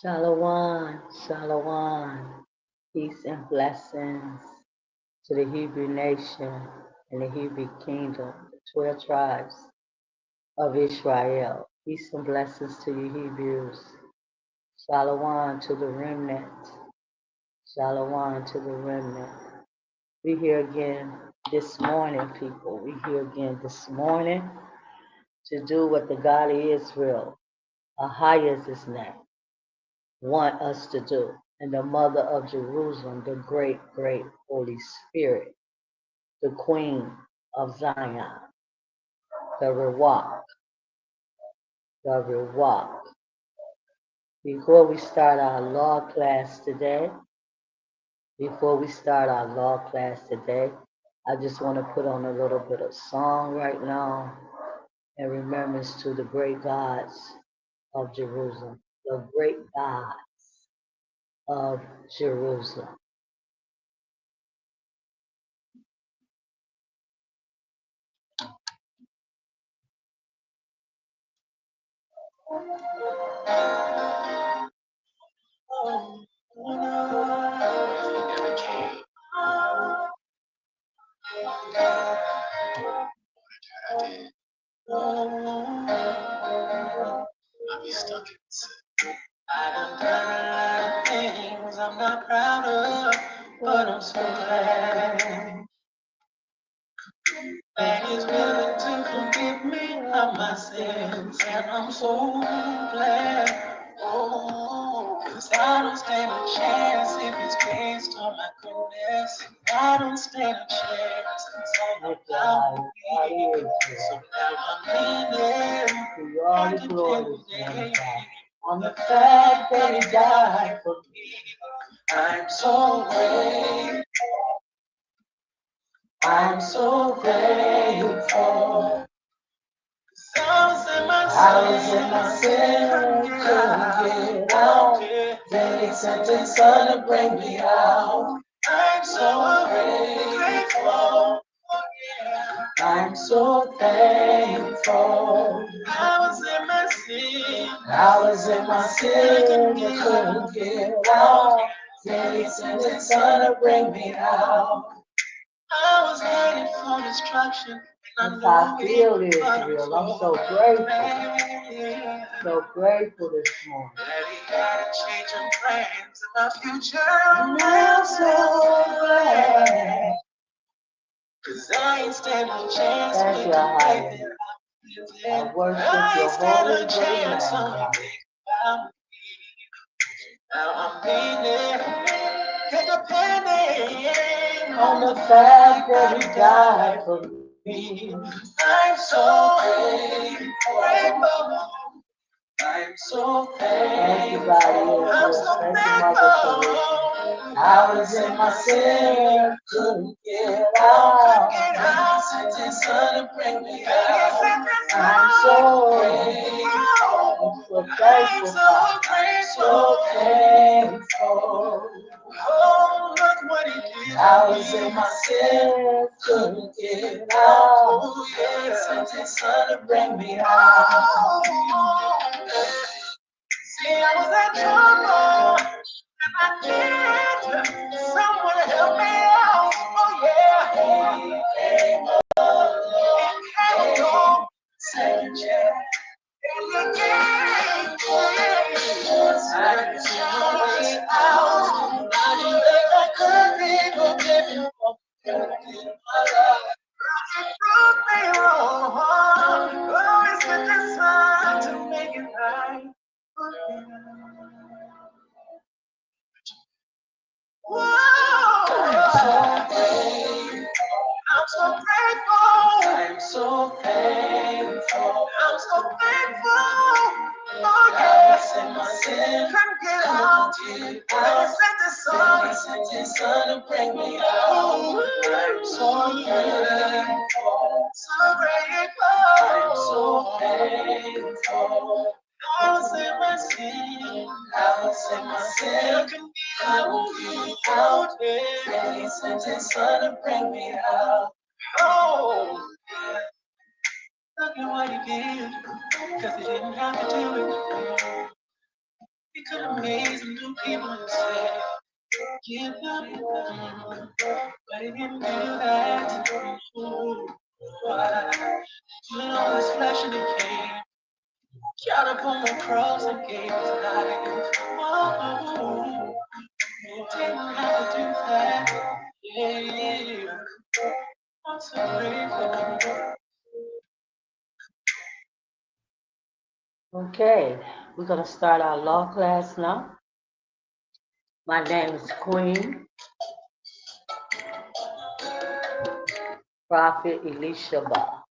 Shalom, shalom, peace and blessings to the Hebrew nation and the Hebrew kingdom, the 12 tribes of Israel. Peace and blessings to you Hebrews. Shalom to the remnant. Shalom to the remnant. We here again this morning, people. We here again this morning to do what the God of Israel, Ahia is his name, want us to do. And the mother of Jerusalem, the great, great Holy Spirit, the Queen of Zion, the Ruach, the Ruach. Before we start our law class today, I just want to put on a little bit of song right now in remembrance to the great gods of Jerusalem, the great gods of Jerusalem. I'll be stuck in the I done done a lot of things I'm not proud of, but I'm so glad that He's willing to forgive me of my sins, and I'm so glad. Oh, 'cause I don't stand a chance if it's based on my goodness. I don't stand a chance 'cause I'm about me. So now I'm leaning on the glory on the fact that He died for me. I'm so grateful. I'm so thankful. I was in my sin, couldn't get out. Then He sent His Son to bring me out. I'm so grateful. I'm so thankful. I was in my sin. I was in my sin, couldn't get out. Then He sent His Son to bring me out. I was headed for destruction. And I feel this, real. I'm so grateful. So grateful this morning. That He had a change of plans in my future. I'm so glad. 'Cause I ain't stand a chance with the way that I worship your holy name. Now I'm leaning, depending on the fact that He died for me. I'm so grateful. I'm so thankful. I'm so thankful. I was in my sin, couldn't get out. He sent His Son to bring me out. I'm so grateful. I'm so thankful. Oh, look what He did. I was in my sin, couldn't get out. He sent His Son to bring me out. See, I was in trouble. I need someone to help me out. Oh yeah. He came along, second chance. And he gave second chance out. I knew that I could be forgiven for my life. He proved me wrong. Always with the sun to make it right. I'm so grateful. I'm so thankful. I'm so thankful. Oh yes, in my sin, couldn't get out. I sent His Son to bring me out. I'm so grateful. So grateful. I'm so thankful. I was in my sin. I was in my sin. I won't get out. Then He sent His Son to bring me out. Oh, look at what He did. 'Cause He didn't have to do it. He could amaze and do people instead. Give up, but he didn't do that. Ooh, why? Put on his flesh and he came. Got up on the cross and gave his life. Whoa, he didn't have to do that. Yeah, I'm so grateful. Okay, we're going to start our law class now. My name is Queen Prophet Elisha Ba,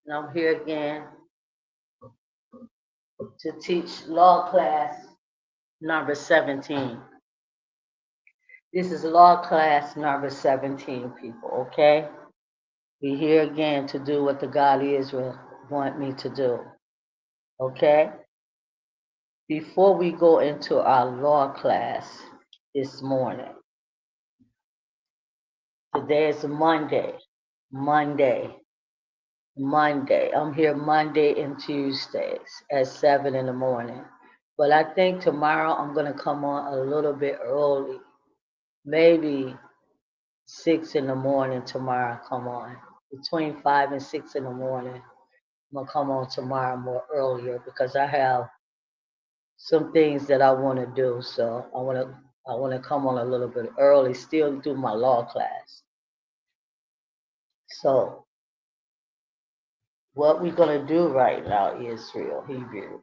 and I'm here again to teach law class number 17. This is law class number 17, people, okay? We're here again to do what the God of Israel want me to do, okay? Before we go into our law class this morning, today is Monday. I'm here Monday and Tuesdays at 7 in the morning. But I think tomorrow I'm going to come on a little bit early, maybe 6 in the morning tomorrow. Come on. Between 5 and 6 in the morning, I'm going to come on tomorrow more earlier because I have some things that I want to do. So I want to come on a little bit early, still do my law class. So what we're going to do right now, Israel, Hebrews,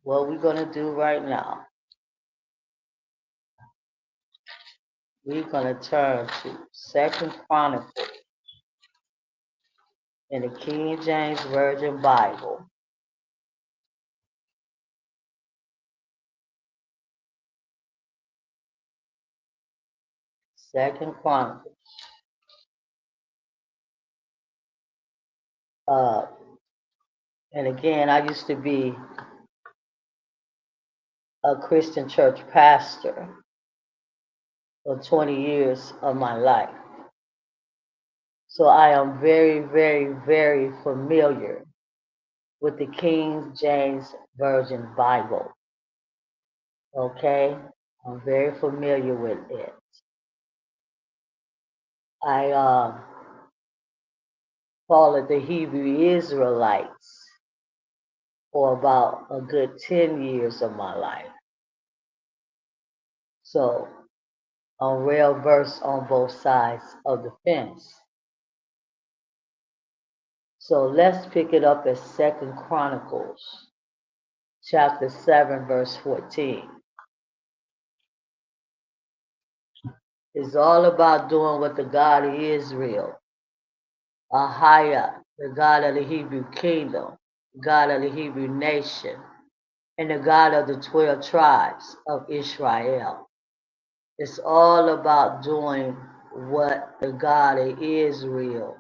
what we're going to do right now, we're going to turn to Second Chronicles in the King James Version Bible. Second Chronicles. And again, I used to be a Christian church pastor for 20 years of my life. So I am very, very, very familiar with the King James Version Bible. Okay? I'm very familiar with it. I followed the Hebrew Israelites for about a good 10 years of my life. So I'm well versed on both sides of the fence. So let's pick it up at Second Chronicles, chapter 7, verse 14. It's all about doing what the God of Israel, Ahia, the God of the Hebrew kingdom, God of the Hebrew nation, and the God of the 12 tribes of Israel. It's all about doing what the God of Israel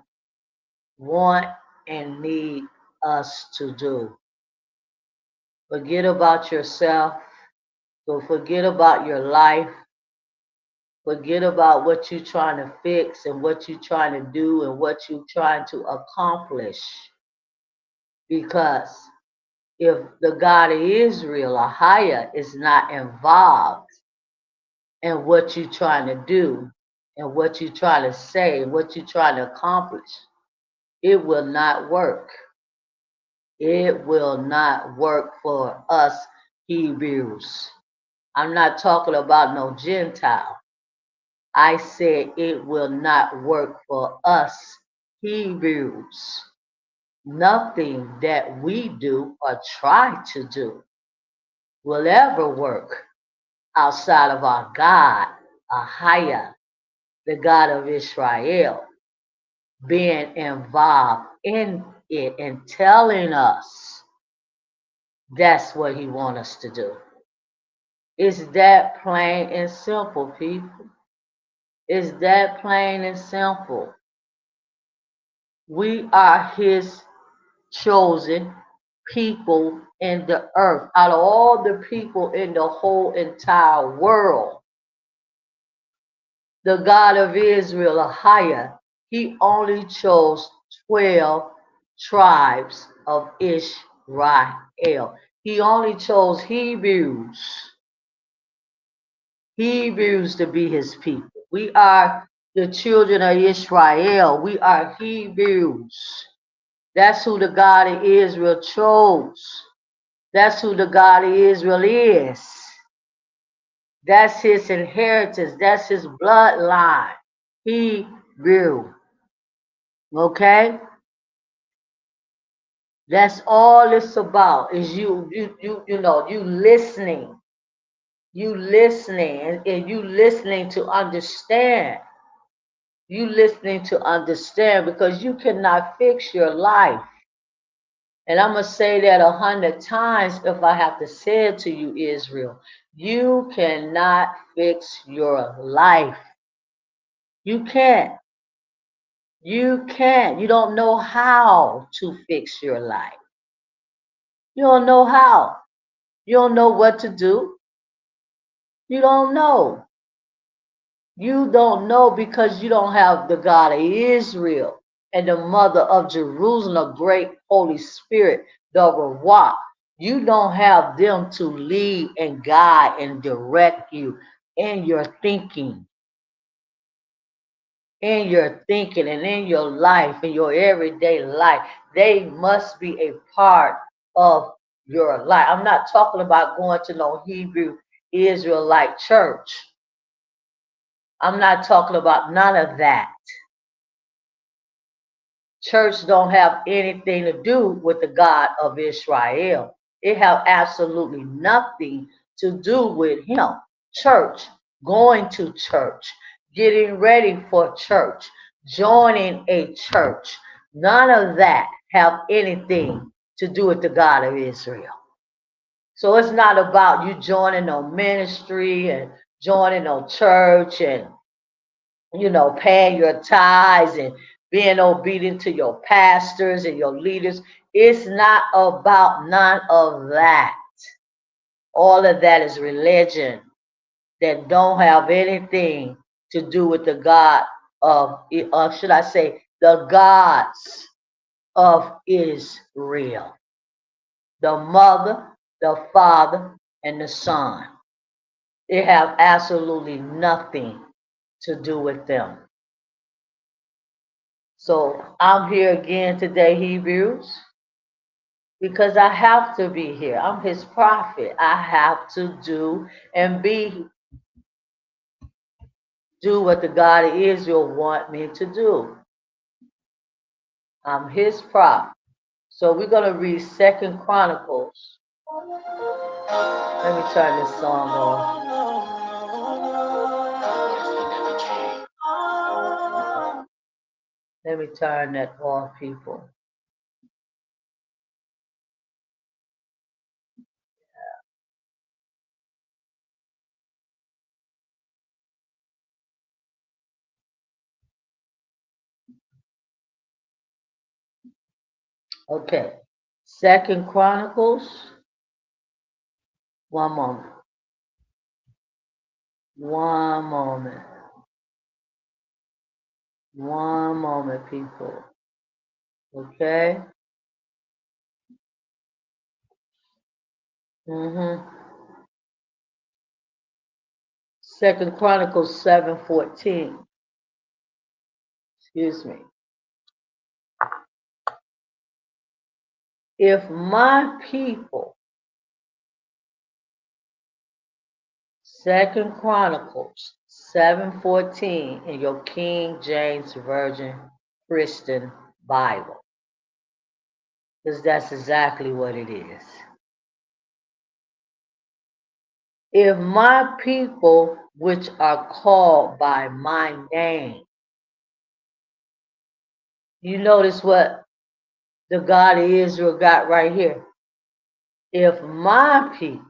want and need us to do. Forget about yourself. So forget about your life. Forget about what you're trying to fix and what you're trying to do and what you're trying to accomplish. Because if the God of Israel, Ahia, is not involved in what you're trying to do and what you're trying to say and what you're trying to accomplish, it will not work. It will not work for us Hebrews. I'm not talking about no Gentile. I said it will not work for us Hebrews. Nothing that we do or try to do will ever work outside of our God, Ahia, the God of Israel, being involved in it and telling us that's what he wants us to do. It's that plain and simple, people. It's that plain and simple. We are his chosen people in the earth. Out of all the people in the whole entire world, the God of Israel, Ahia, he only chose 12 tribes of Israel. He only chose Hebrews to be his people. We are the children of Israel. We are Hebrews. That's who the God of Israel chose. That's who the God of Israel is. That's his inheritance. That's his bloodline. Hebrew. Okay? That's all it's about is you listening. You listening and you listening to understand. You listening to understand because you cannot fix your life. And I'm going to say that 100 times if I have to say it to you, Israel. You cannot fix your life. You can't. You can't. You don't know how to fix your life. You don't know how. You don't know what to do. You don't know. You don't know because you don't have the God of Israel and the mother of Jerusalem, the great Holy Spirit, the Ruach. You don't have them to lead and guide and direct you in your thinking, and in your life, in your everyday life. They must be a part of your life. I'm not talking about going to no Hebrew Israelite church. I'm not talking about none of that. Church don't have anything to do with the God of Israel. It have absolutely nothing to do with him. Church, going to church, getting ready for church, joining a church. None of that have anything to do with the God of Israel. So it's not about you joining no ministry and joining no church and paying your tithes and being obedient to your pastors and your leaders. It's not about none of that. All of that is religion that don't have anything to do with the God should I say, the gods of Israel. The mother, the father, and the son. It have absolutely nothing to do with them. So I'm here again today, Hebrews, because I have to be here. I'm his prophet. I have to do what the God of Israel want me to do. I'm his prophet. So we're going to read Second Chronicles. Let me turn this song off. Let me turn that off, people. Okay. Second Chronicles. One moment. One moment. One moment, people. Okay? Second Chronicles 7:14. Excuse me. If my people, Second Chronicles 7:14 in your King James Version Christian Bible, because that's exactly what it is. If my people, which are called by my name, you notice what the God of Israel got right here. If my people,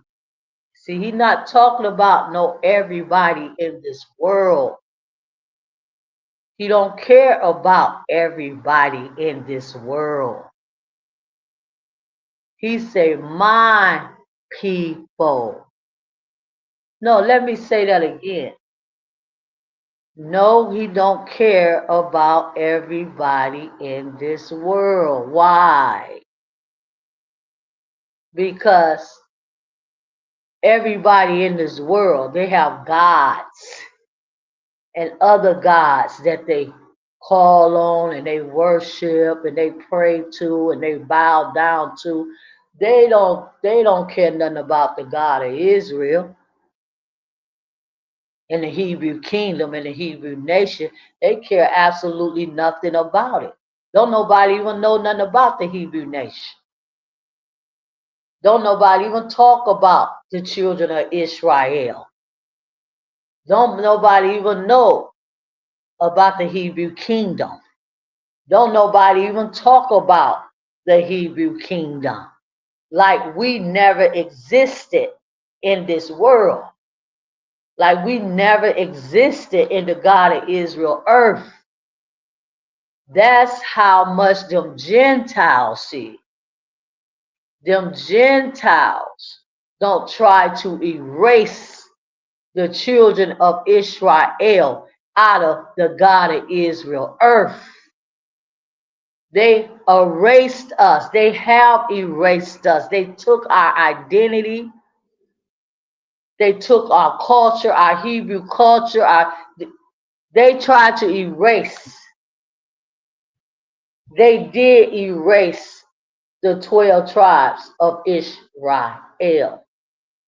see, he's not talking about no everybody in this world. He don't care about everybody in this world. He say, my people. No, let me say that again. No, he don't care about everybody in this world. Why? because everybody in this world, they have gods and other gods that they call on and they worship and they pray to and they bow down to. They don't care nothing about the God of Israel and the Hebrew kingdom and the Hebrew nation. They care absolutely nothing about it. Don't nobody even know nothing about the Hebrew nation. Don't nobody even talk about the children of Israel. Don't nobody even know about the Hebrew kingdom. Don't nobody even talk about the Hebrew kingdom. Like we never existed in this world. Like we never existed in the God of Israel earth. That's how much them Gentiles see. Them Gentiles don't try to erase the children of Israel out of the God of Israel earth. They erased us. They have erased us. They took our identity. They took our culture, our Hebrew culture. They tried to erase. They did erase the 12 tribes of Israel,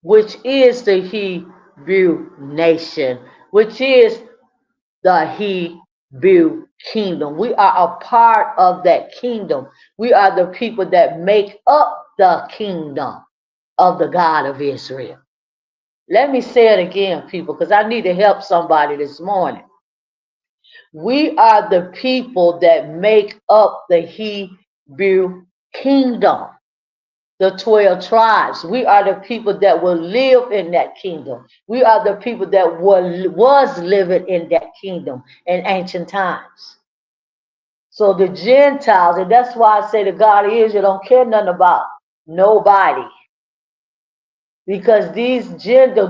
which is the Hebrew nation, which is the Hebrew kingdom. We are a part of that kingdom. We are the people that make up the kingdom of the God of Israel. Let me say it again, people, because I need to help somebody this morning. We are the people that make up the Hebrew kingdom, the 12 tribes. We are the people that will live in that kingdom. We are the people that was living in that kingdom in ancient times. So the Gentiles, and that's why I say the God of Israel don't care nothing about nobody. Because the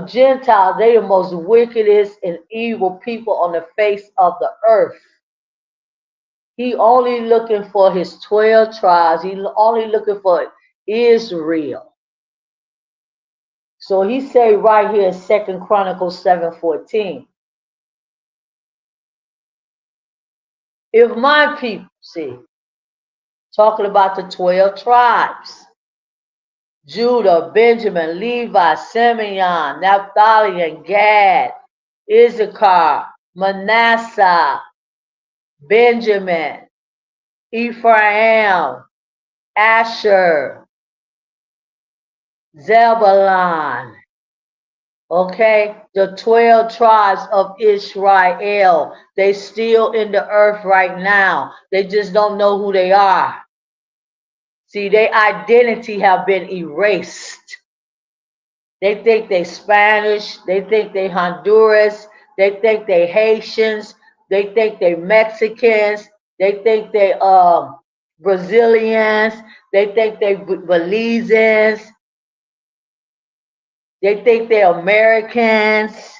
Gentiles, they are the most wickedest and evil people on the face of the earth. He only looking for his 12 tribes. He only looking for Israel. So he say right here in 2 Chronicles 7:14, if my people, see, talking about the 12 tribes, Judah, Benjamin, Levi, Simeon, Naphtali, and Gad, Issachar, Manasseh, Benjamin, Ephraim, Asher, Zebulun. Okay, the 12 tribes of Israel, they still in the earth right now. They just don't know who they are. See, their identity have been erased. They think they Spanish, they think they Honduras, they think they Haitians, they think they Mexicans, they think they Brazilians, they think they Belizeans, they think they're Americans.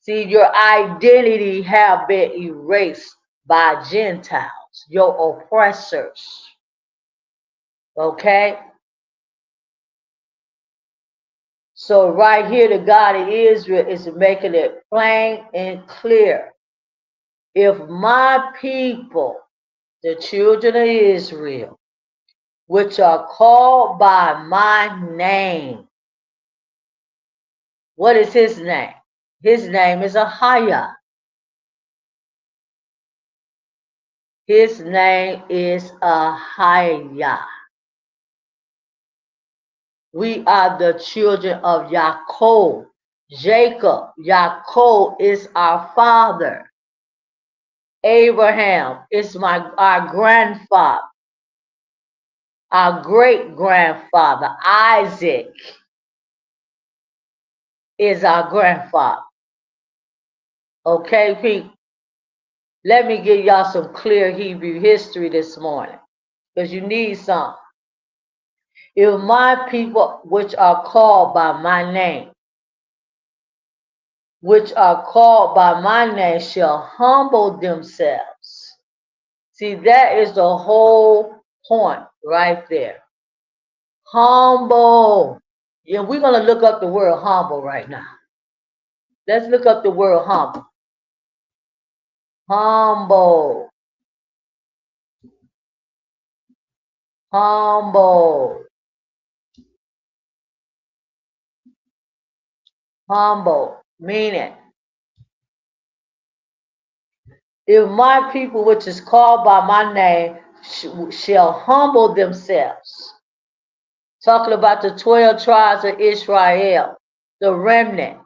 See, your identity have been erased by Gentiles, your oppressors. Okay? So right here, the God of Israel is making it plain and clear. If my people, the children of Israel, which are called by my name, what is his name? His name is Ahijah. His name is Ahijah. We are the children of Yaakov. Jacob, Yaakov is our father. Abraham is our grandfather. Our great grandfather, Isaac, is our grandfather. Okay, people? Let me give y'all some clear Hebrew history this morning, because you need some. If my people, which are called by my name, shall humble themselves. See, that is the whole point right there. Humble. Yeah, we're going to look up the word humble right now. Let's look up the word humble. Humble. Humble. Humble. Meaning, if my people, which is called by my name, shall humble themselves. Talking about the 12 tribes of Israel, the remnant,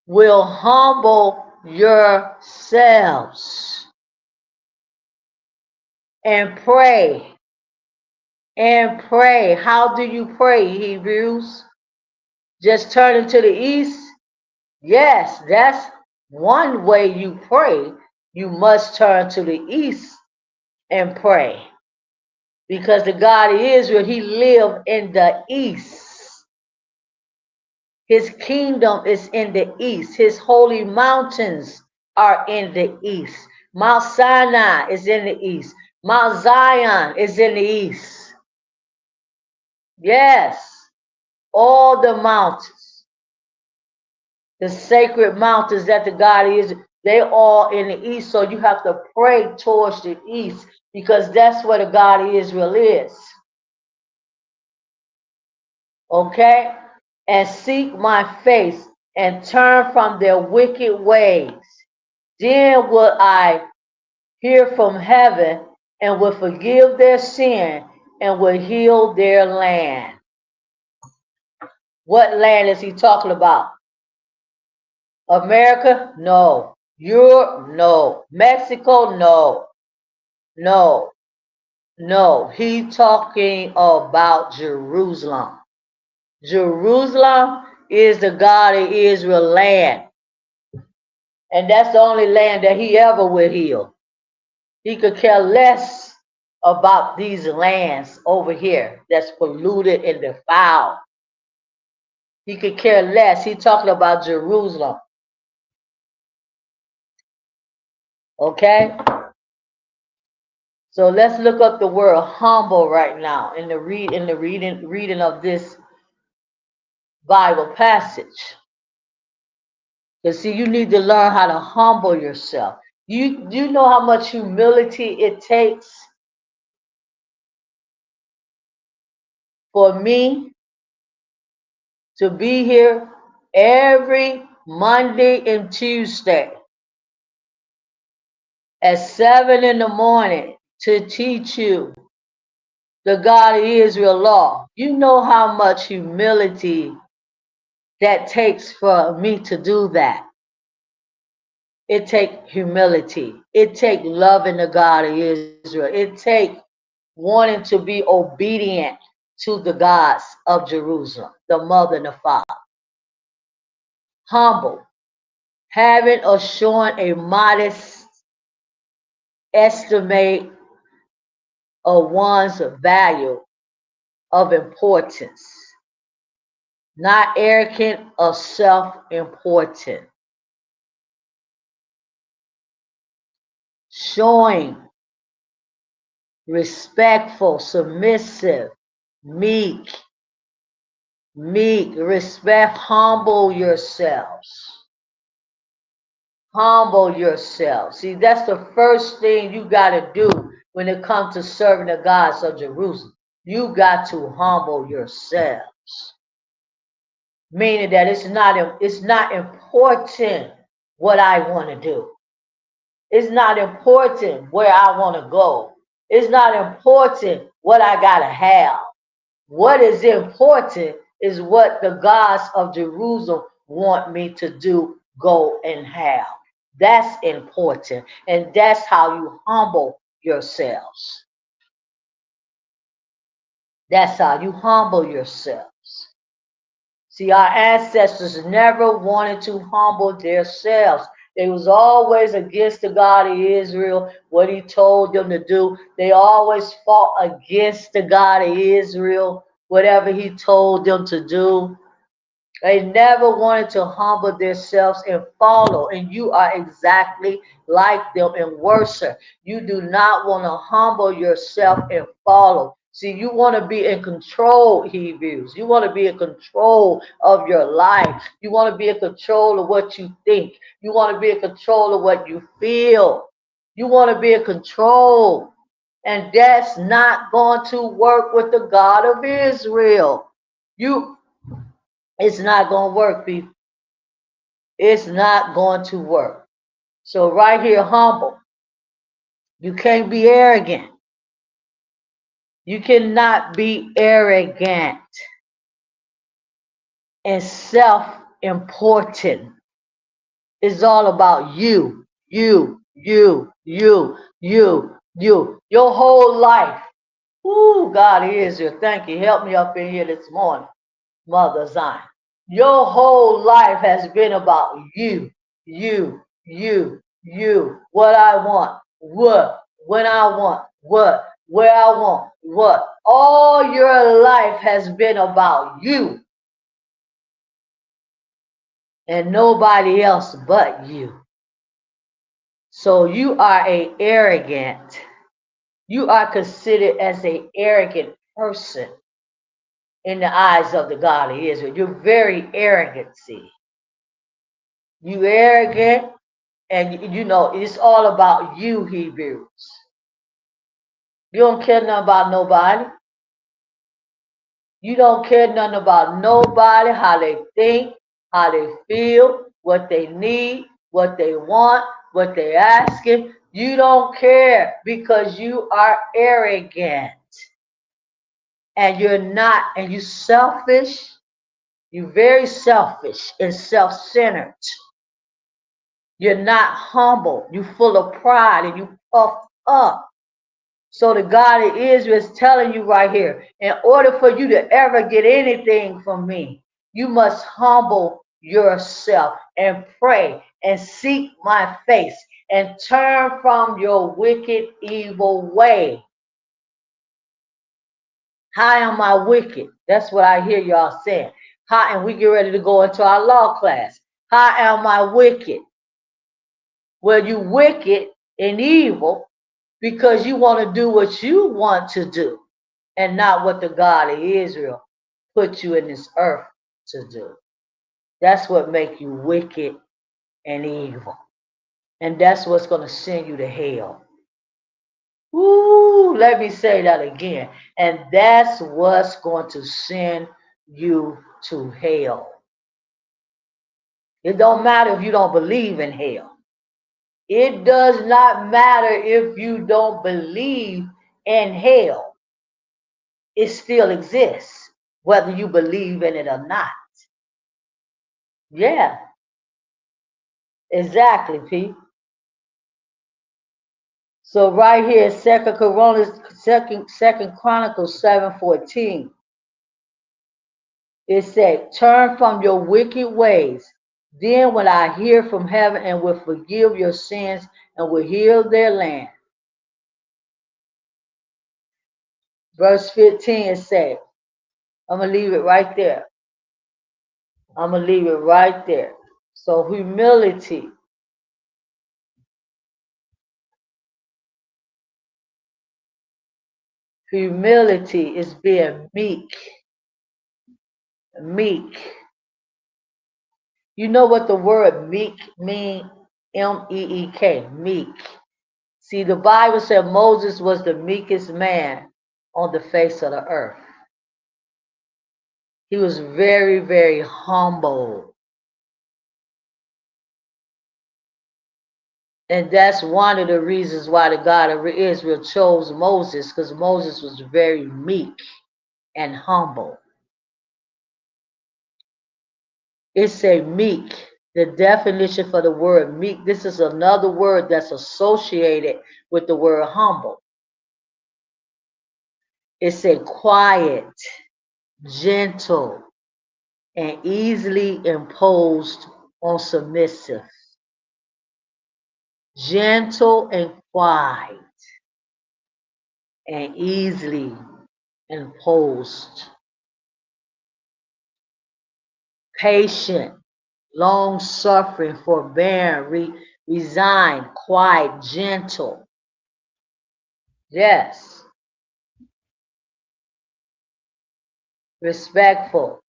will humble yourselves and pray. And pray. How do you pray, Hebrews? Just turning to the east? Yes, that's one way you pray. You must turn to the east and pray. Because the God of Israel, he lived in the east. His kingdom is in the east. His holy mountains are in the east. Mount Sinai is in the east. Mount Zion is in the east. Yes, all the mountains, the sacred mountains that the God is, they all in the east. So you have to pray towards the east because that's where the God of Israel is. Okay? And seek my face and turn from their wicked ways. Then will I hear from heaven and will forgive their sin and will heal their land. What land is he talking about? America? No. Europe? No. Mexico? No. No. No. He talking about Jerusalem. Jerusalem is the God of Israel land. And that's the only land that he ever will heal. He could care less about these lands over here that's polluted and defiled. He could care less. He talking about Jerusalem. Okay? So let's look up the word humble right now in the reading of this Bible passage. Because see, you need to learn how to humble yourself. You know how much humility it takes for me to be here every Monday and Tuesday at 7 in the morning to teach you the God of Israel law. You know how much humility that takes for me to do that. It takes humility. It takes loving the God of Israel. It takes wanting to be obedient to the gods of Jerusalem, the mother and the father. Humble, having or showing a modest estimate of one's value of importance, not arrogant or self-important. Showing respectful, submissive, meek, respect, humble yourselves. Humble yourself. See, that's the first thing you got to do when it comes to serving the gods of Jerusalem. You got to humble yourselves. Meaning that it's not important what I want to do. It's not important where I want to go. It's not important what I got to have. What is important is what the gods of Jerusalem want me to do, go, and have. That's important. And that's how you humble yourselves. That's how you humble yourselves. See, our ancestors never wanted to humble themselves. They was always against the God of Israel, what he told them to do. They always fought against the God of Israel, whatever he told them to do. They never wanted to humble themselves and follow. And you are exactly like them and worse. You do not want to humble yourself and follow. See, you want to be in control, Hebrews. You want to be in control of your life. You want to be in control of what you think. You want to be in control of what you feel. You want to be in control. And that's not going to work with the God of Israel. It's not going to work, people. It's not going to work. So right here, humble. You can't be arrogant. You cannot be arrogant and self-important. It's all about you, you, you, you, you, you. Your whole life. Ooh, God is here. Thank you. Help me up in here this morning, Mother Zion. Your whole life has been about you, you, you, you. What I want, what, when I want, what, where I want, what. All your life has been about you and nobody else but you. So you are you are considered as an arrogant person in the eyes of the God of Israel. You're very arrogant, see. You arrogant, and you know it's all about you, Hebrews. You don't care nothing about nobody. You don't care nothing about nobody, how they think, how they feel, what they need, what they want, what they asking. You don't care because you are arrogant. And you're not, and you selfish. You're very selfish and self-centered. You're not humble. You're full of pride and you puffed up. So the God of Israel is telling you right here, in order for you to ever get anything from me, you must humble yourself and pray and seek my face and turn from your wicked, evil way. How am I wicked? That's what I hear y'all saying. How, and we get ready to go into our law class. How am I wicked? Well, you wicked and evil because you want to do what you want to do and not what the God of Israel put you in this earth to do. That's what makes you wicked and evil. And that's what's going to send you to hell. Ooh, let me say that again. And that's what's going to send you to hell. It don't matter if you don't believe in hell. It does not matter if you don't believe in hell. It still exists, whether you believe in it or not. Yeah, exactly, Pete. So right here, Second Chronicles 7:14, it said, "Turn from your wicked ways. Then will I hear from heaven and will forgive your sins and will heal their land." Verse 15 it said, I'm gonna leave it right there. I'm gonna leave it right there. So humility is being meek. Meek. You know what the word meek mean? M-E-E-K, meek. See, the Bible said Moses was the meekest man on the face of the earth. He was very, very humble. And that's one of the reasons why the God of Israel chose Moses, because Moses was very meek and humble. It's a meek. The definition for the word meek, this is another word that's associated with the word humble. It's a quiet, gentle, and easily imposed on submissive. Gentle and quiet and easily imposed. Patient, long suffering, forbearing, resigned, quiet, gentle. Yes. Respectful.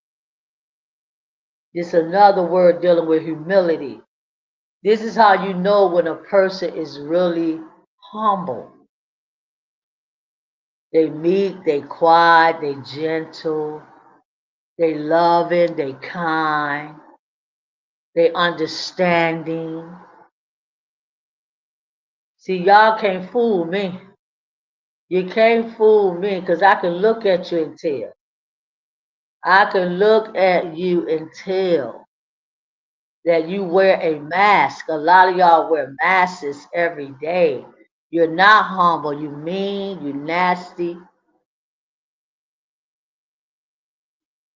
This is another word dealing with humility. This is how you know when a person is really humble. They meek, they quiet, they gentle, they loving, they kind, they understanding. See, y'all can't fool me. You can't fool me because I can look at you and tell. I can look at you and tell that you wear a mask. A lot of y'all wear masks every day. You're not humble. You mean, you nasty,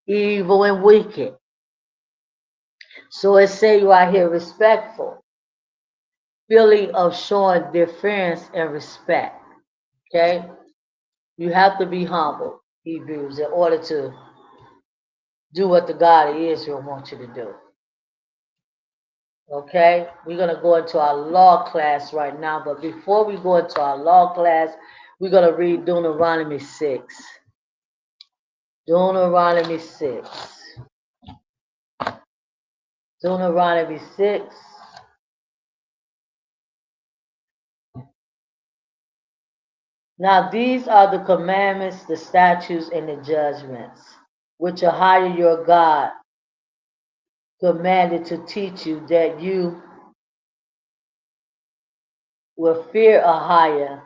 evil, and wicked. So it say you out here respectful, feeling of showing deference and respect. Okay? You have to be humble, Hebrews, in order to do what the God of Israel wants you to do. Okay? We're going to go into our law class right now, but before we go into our law class, we're going to read Deuteronomy 6. Deuteronomy 6. Deuteronomy 6. Now these are the commandments, the statutes, and the judgments, which Ahijah your God commanded to teach you, that you will fear Ahijah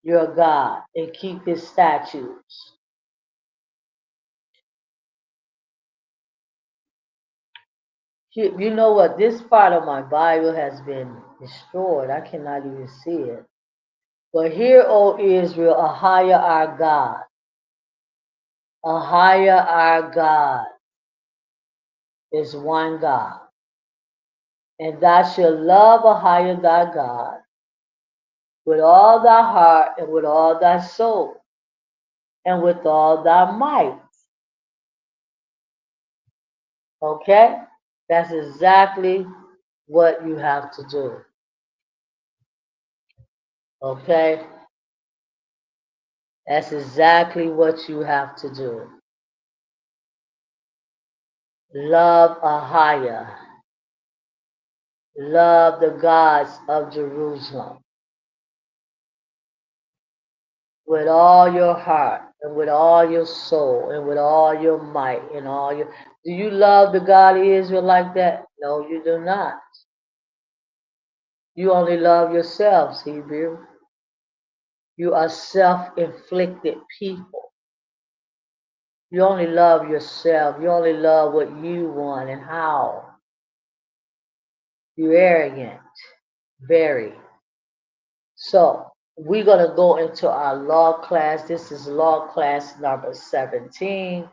your God and keep his statutes. You know what? This part of my Bible has been destroyed. I cannot even see it. But hear, O Israel, Ahijah our God. Ahijah our God is one God. And thou shalt love Ahijah thy God with all thy heart and with all thy soul and with all thy might. Okay? That's exactly what you have to do. Okay? That's exactly what you have to do. Love Ahijah. Love the gods of Jerusalem with all your heart and with all your soul and with all your might and all your. Do you love the God of Israel like that? No, you do not. You only love yourselves, Hebrew. You are self-inflicted people. You only love yourself. You only love what you want and how. You're arrogant. Very. So we're going to go into our law class. This is law class number 17.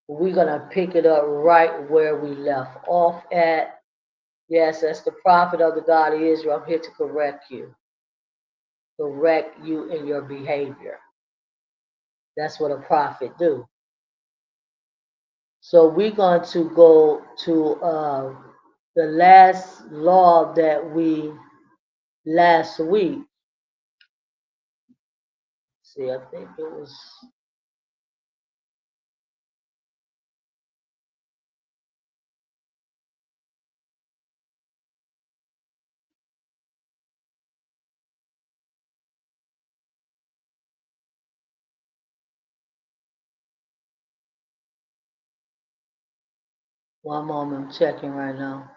We're going to pick it up right where we left off at. Yes, as the prophet of the God of Israel, I'm here to correct you. Correct you in your behavior. That's what a prophet do. So we're going to go to the last law that we last week. See, I think it was. One moment, I'm checking right now.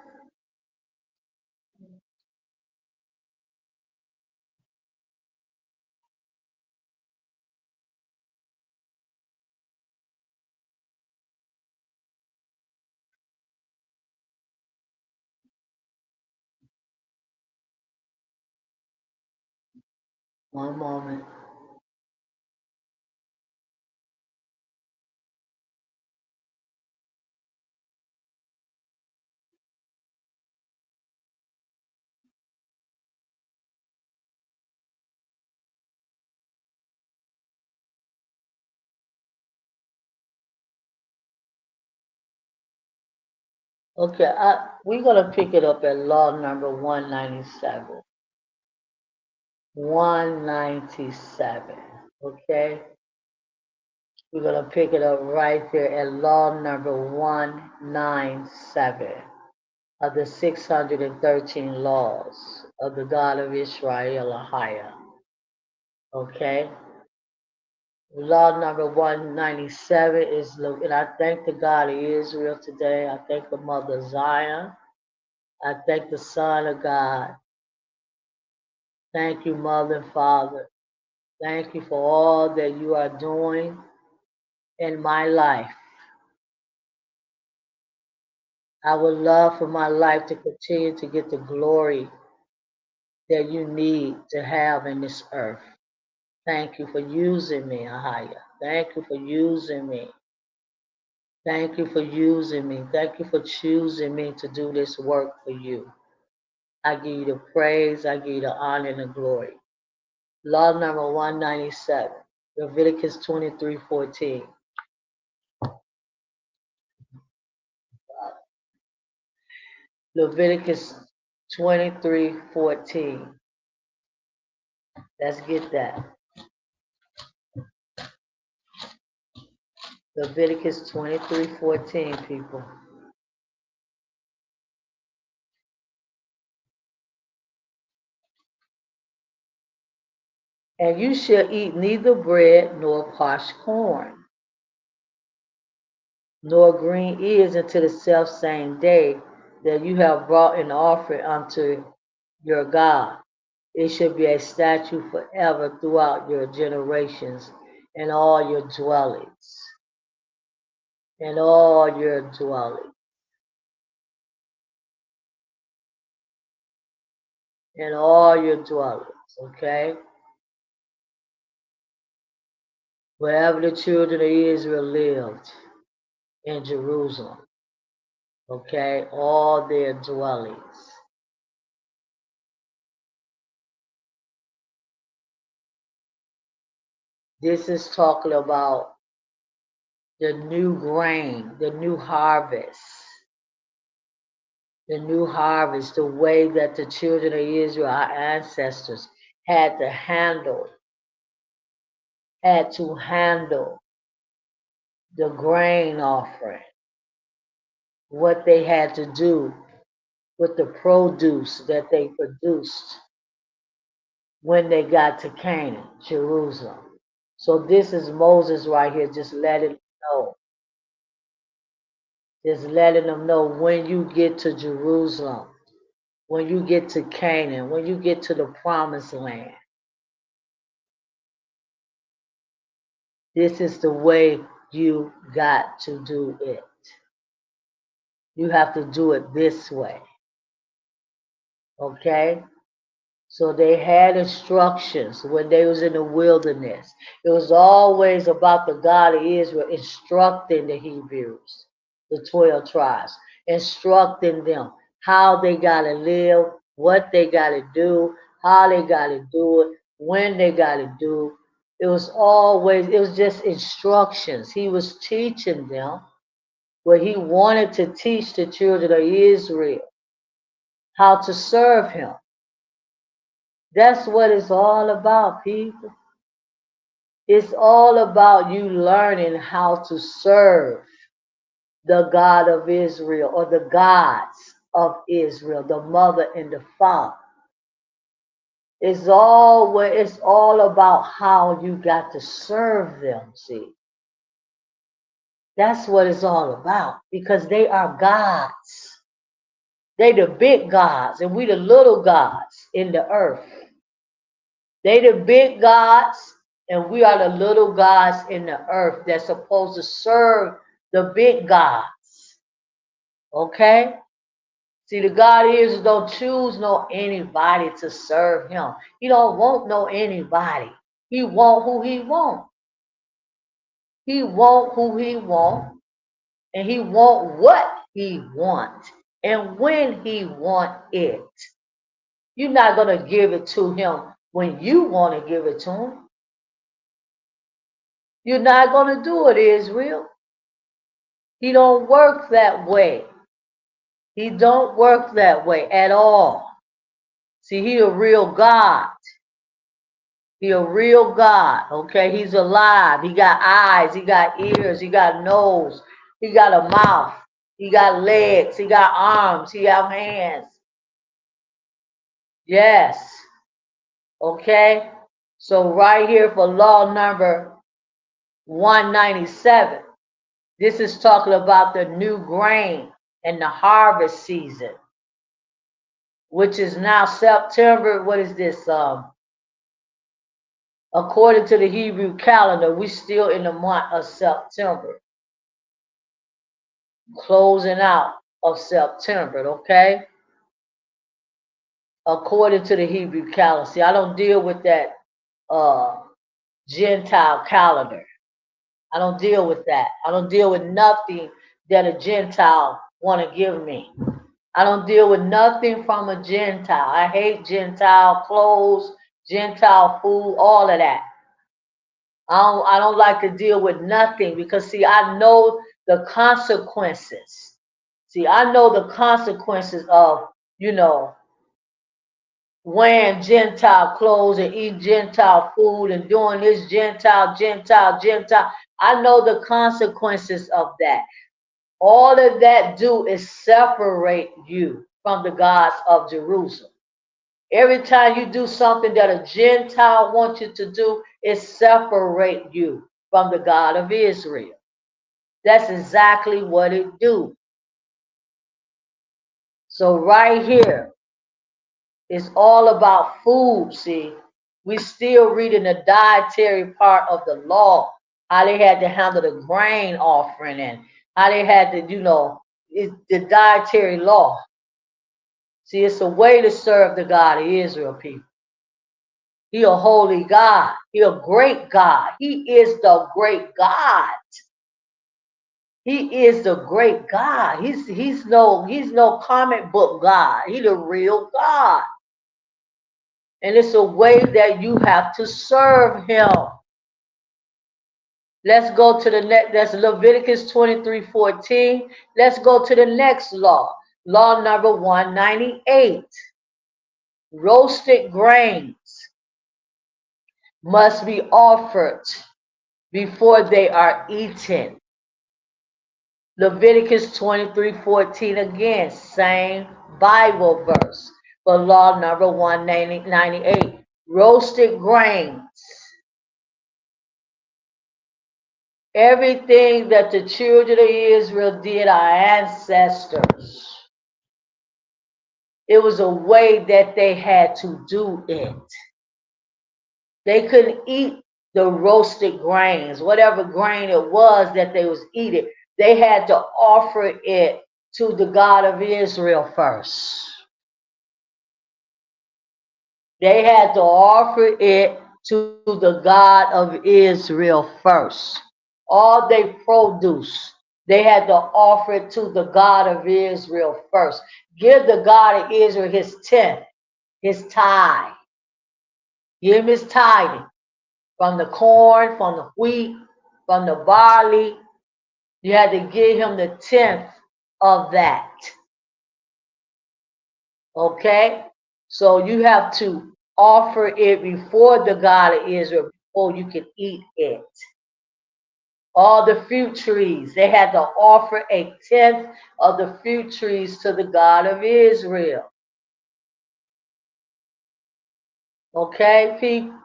One moment. Okay, we're going to pick it up at law number 197. 197. Okay? We're going to pick it up right there at law number 197 of the 613 laws of the God of Israel, Ahia. Okay? Law number 197 is, and I thank the God of Israel today. I thank the Mother Zion. I thank the Son of God. Thank you, Mother and Father. Thank you for all that you are doing in my life. I would love for my life to continue to get the glory that you need to have in this earth. Thank you for using me, Ahia. Thank you for using me. Thank you for using me. Thank you for choosing me to do this work for you. I give you the praise, I give you the honor and the glory. Law number 197, Leviticus 23:14. Leviticus 23:14. Let's get that. Leviticus 23:14, people. And you shall eat neither bread nor parched corn, nor green ears until the selfsame day that you have brought an offering unto your God. It shall be a statute forever throughout your generations and all your dwellings. And all your dwellings. And all your dwellings. Okay? Wherever the children of Israel lived in Jerusalem. Okay? All their dwellings. This is talking about the new grain, the new harvest. The new harvest, the way that the children of Israel, our ancestors, had to handle the grain offering, what they had to do with the produce that they produced when they got to Canaan, Jerusalem. So this is Moses right here, just letting them know when you get to Jerusalem, when you get to Canaan, when you get to the promised land, this is the way you got to do it. You have to do it this way. Okay? So they had instructions when they was in the wilderness. It was always about the God of Israel instructing the Hebrews, the 12 tribes, instructing them how they got to live, what they got to do, how they got to do it, when they got to do it. It was just instructions. He was teaching them what he wanted to teach the children of Israel, how to serve him. That's what it's all about, people. It's all about you learning how to serve the God of Israel or the gods of Israel, the mother and the father. It's all about how you got to serve them, see. That's what it's all about because they are gods. They the big gods and we the little gods in the earth. They the big gods, and we are the little gods in the earth that's supposed to serve the big gods. Okay? See, the God is don't choose no anybody to serve him. He don't want no anybody. He want who he want. He want who he want, and he want what he want, and when he want it. You're not gonna give it to him when you want to give it to him. You're not going to do it, Israel. He don't work that way. He don't work that way at all. See, he a real God. He a real God, okay? He's alive. He got eyes, he got ears, he got nose, he got a mouth, he got legs, he got arms, he got hands. Yes, okay? So right here for law number 197, this is talking about the new grain and the harvest season, which is now September. What is this? According to the Hebrew calendar, we still in the month of September, closing out of September, okay? According to the Hebrew calendar. See, I don't deal with that uh Gentile calendar. I don't deal with that. I don't deal with nothing that a Gentile want to give me. I don't deal with nothing from a Gentile. I hate Gentile clothes, Gentile food, all of that. I don't like to deal with nothing because see, I know the consequences. See, I know the consequences of, you know, wearing Gentile clothes and eating Gentile food and doing this Gentile. I know the consequences of that. All of that do is separate you from the gods of Jerusalem. Every time you do something that a Gentile wants you to do, it separate you from the God of Israel. That's exactly what it do. So right here, it's all about food, see. We still reading the dietary part of the law, how they had to handle the grain offering and how they had to, the dietary law. See, it's a way to serve the God of Israel, people. He a holy God. He a great God. He is the great God. He is the great God. He's no comic book God. He's the real God. And it's a way that you have to serve him. Let's go to the next. That's Leviticus 23:14. Let's go to the next law. Law number 198. Roasted grains must be offered before they are eaten. Leviticus 23:14 again, same Bible verse for law number 198. Roasted grains. Everything that the children of Israel did, our ancestors, it was a way that they had to do it. They couldn't eat the roasted grains, whatever grain it was that they was eating. They had to offer it to the God of Israel first. They had to offer it to the God of Israel first. All they produce, they had to offer it to the God of Israel first. Give the God of Israel his tenth, his tithe. Give him his tithing from the corn, from the wheat, from the barley. You had to give him the tenth of that. Okay? So you have to offer it before the God of Israel before you can eat it. All the fruit trees, they had to offer a tenth of the fruit trees to the God of Israel. Okay, people?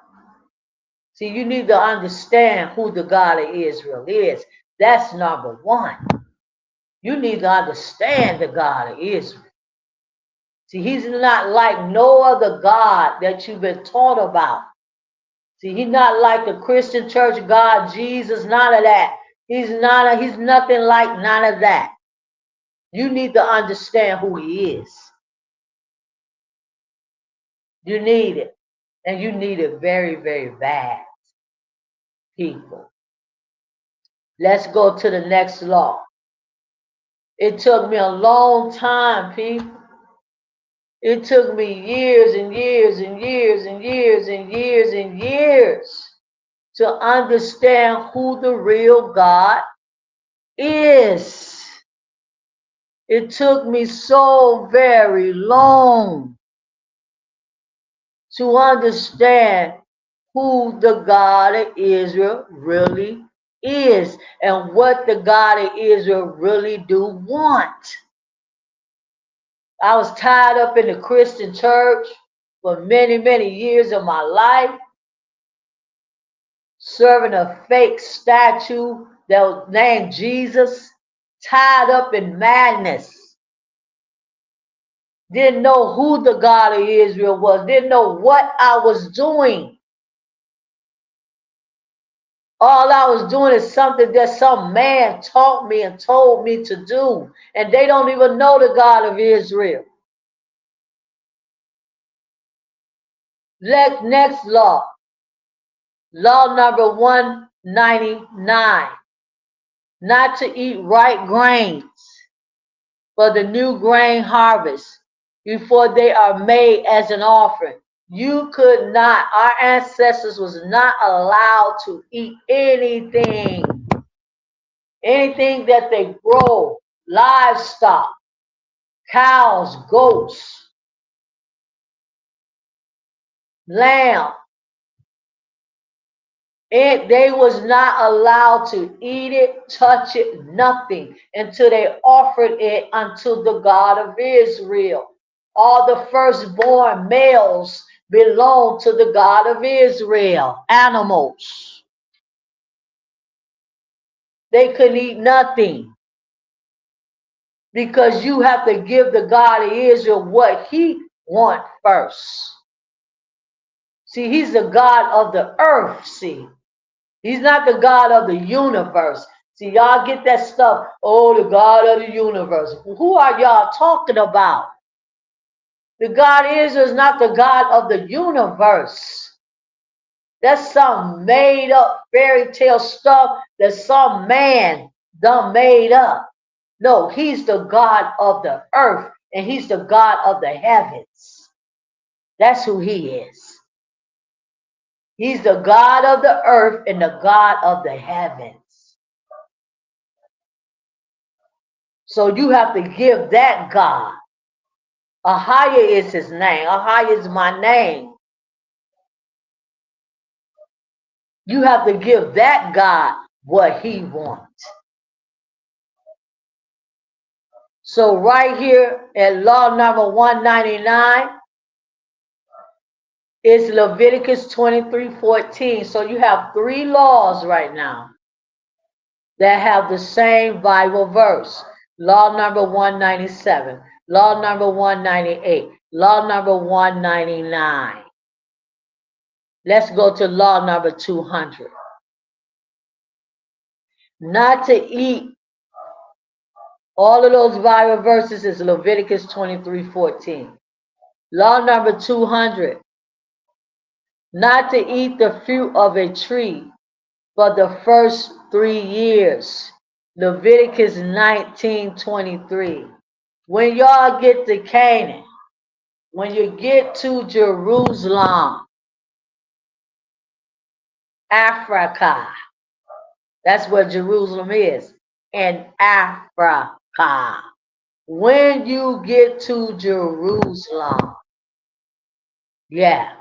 See, you need to understand who the God of Israel is. That's number one. You need to understand the God of Israel. See, he's not like no other God that you've been taught about. See, he's not like the Christian church God, Jesus, none of that. He's nothing like none of that. You need to understand who he is. You need it. And you need it very, very bad, people. Let's go to the next law. It took me a long time, people. It took me years and years and years and years and years and years to understand who the real God is. It took me so very long to understand who the God of Israel really is and what the God of Israel really do want. I was tied up in the Christian church for many, many years of my life, serving a fake statue that was named Jesus, tied up in madness. Didn't know who the God of Israel was, didn't know what I was doing. All I was doing is something that some man taught me and told me to do. And they don't even know the God of Israel. Next law. Law number 199. Not to eat ripe grains for the new grain harvest before they are made as an offering. You could not, our ancestors was not allowed to eat anything that they grow, livestock, cows, goats, lamb. They was not allowed to eat it, touch it, nothing until they offered it unto the God of Israel. All the firstborn males belong to the God of Israel. Animals. They couldn't eat nothing because you have to give the God of Israel what he wants first. See, he's the God of the earth, see. He's not the God of the universe. See, y'all get that stuff. Oh, the God of the universe. Who are y'all talking about? The God is not the God of the universe. That's some made up fairy tale stuff that some man done made up. No, he's the God of the earth and he's the God of the heavens. That's who he is. He's the God of the earth and the God of the heavens. So you have to give that God. Ahia is his name. Ahia is my name. You have to give that God what he wants. So right here at law number 199 is Leviticus 23:14. So you have 3 laws right now that have the same Bible verse. Law number 197, law number 198, law number 199. Let's go to law number 200. Not to eat. All of those Bible verses is Leviticus 23:14. Law number 200. Not to eat the fruit of a tree for the first 3 years. Leviticus 19:23. When y'all get to Canaan, when you get to Jerusalem, Africa, that's where Jerusalem is, in Africa. When you get to Jerusalem, yeah,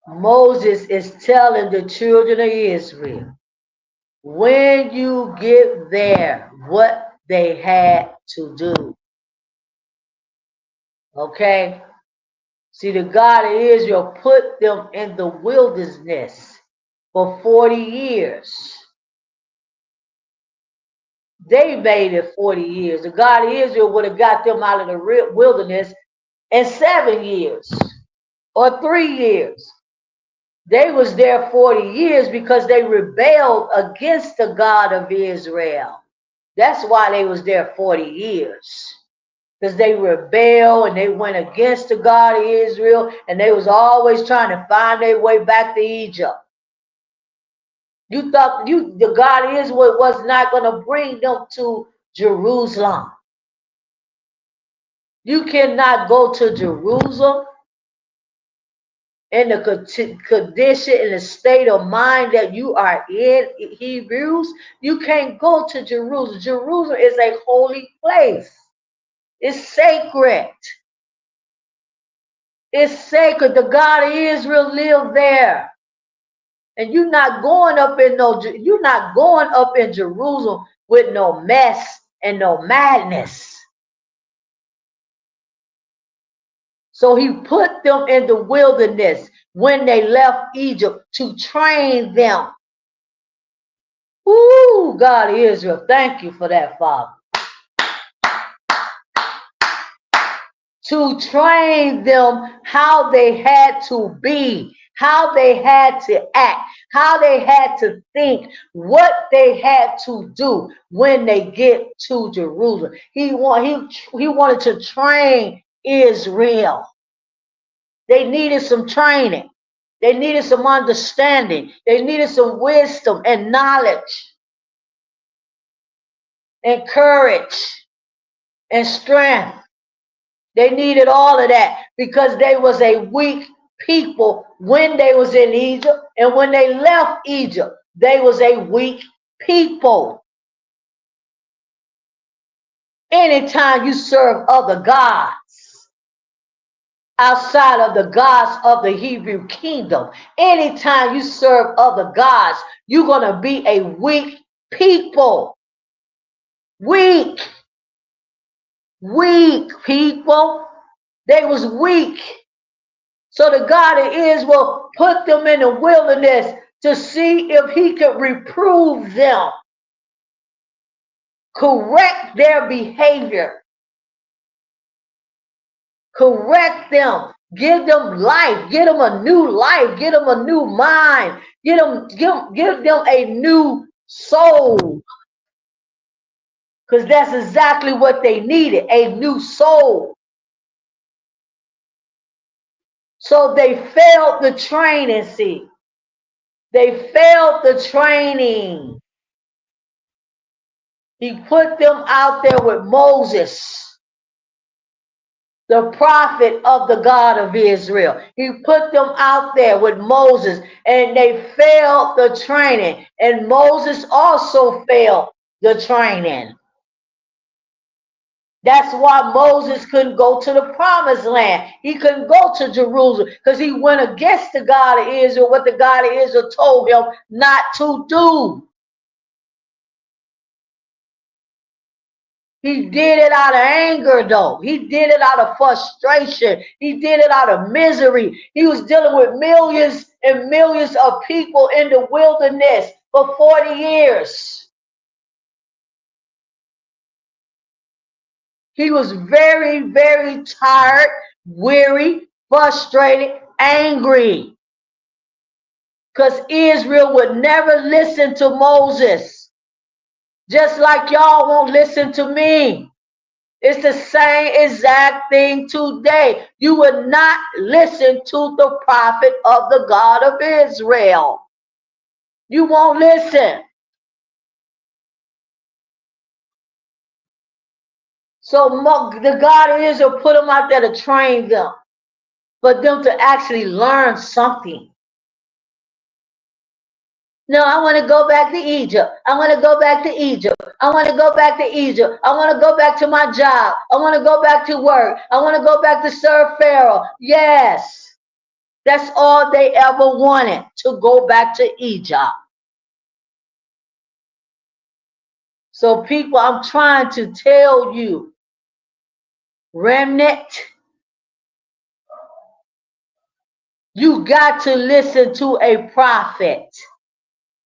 Moses is telling the children of Israel, when you get there, what they had to do. Okay? See, the God of Israel put them in the wilderness for 40 years. They made it 40 years. The God of Israel would have got them out of the wilderness in 7 years or 3 years. They was there 40 years because they rebelled against the God of Israel. That's why they was there 40 years. Because they rebelled and they went against the God of Israel and they was always trying to find their way back to Egypt. You thought the God of Israel was not going to bring them to Jerusalem. You cannot go to Jerusalem in the condition, in the state of mind that you are in, Hebrews. You can't go to Jerusalem. Jerusalem is a holy place. It's sacred. It's sacred. The God of Israel lived there. And you're not going up in Jerusalem with no mess and no madness. So he put them in the wilderness when they left Egypt to train them. Ooh, God of Israel, thank you for that, Father. To train them how they had to be, how they had to act, how they had to think, what they had to do when they get to Jerusalem. He wanted to train Israel. They needed some training. They needed some understanding. They needed some wisdom and knowledge and courage and strength. They needed all of that because they was a weak people when they was in Egypt, and when they left Egypt, they was a weak people. Anytime you serve other gods outside of the gods of the Hebrew kingdom, anytime you serve other gods, you're going to be a weak people. Weak people. They was weak. So the God of Israel put them in the wilderness to see if he could reprove them, correct their behavior, correct them, give them life, give them a new life, give them a new mind, give them a new soul. Because that's exactly what they needed, a new soul. So they failed the training, see. They failed the training. He put them out there with Moses, the prophet of the God of Israel. He put them out there with Moses, and they failed the training. And Moses also failed the training. That's why Moses couldn't go to the promised land. He couldn't go to Jerusalem because he went against the God of Israel, what the God of Israel told him not to do. He did it out of anger, though. He did it out of frustration. He did it out of misery. He was dealing with millions and millions of people in the wilderness for 40 years. He was very, very tired, weary, frustrated, angry. Because Israel would never listen to Moses. Just like y'all won't listen to me. It's the same exact thing today. You would not listen to the prophet of the God of Israel. You won't listen. So the God of Israel put them out there to train them, for them to actually learn something. No, I want to go back to Egypt. I want to go back to Egypt. I want to go back to Egypt. I want to go back to my job. I want to go back to work. I want to go back to serve Pharaoh. Yes, that's all they ever wanted, to go back to Egypt. So people, I'm trying to tell you, remnant, you got to listen to a prophet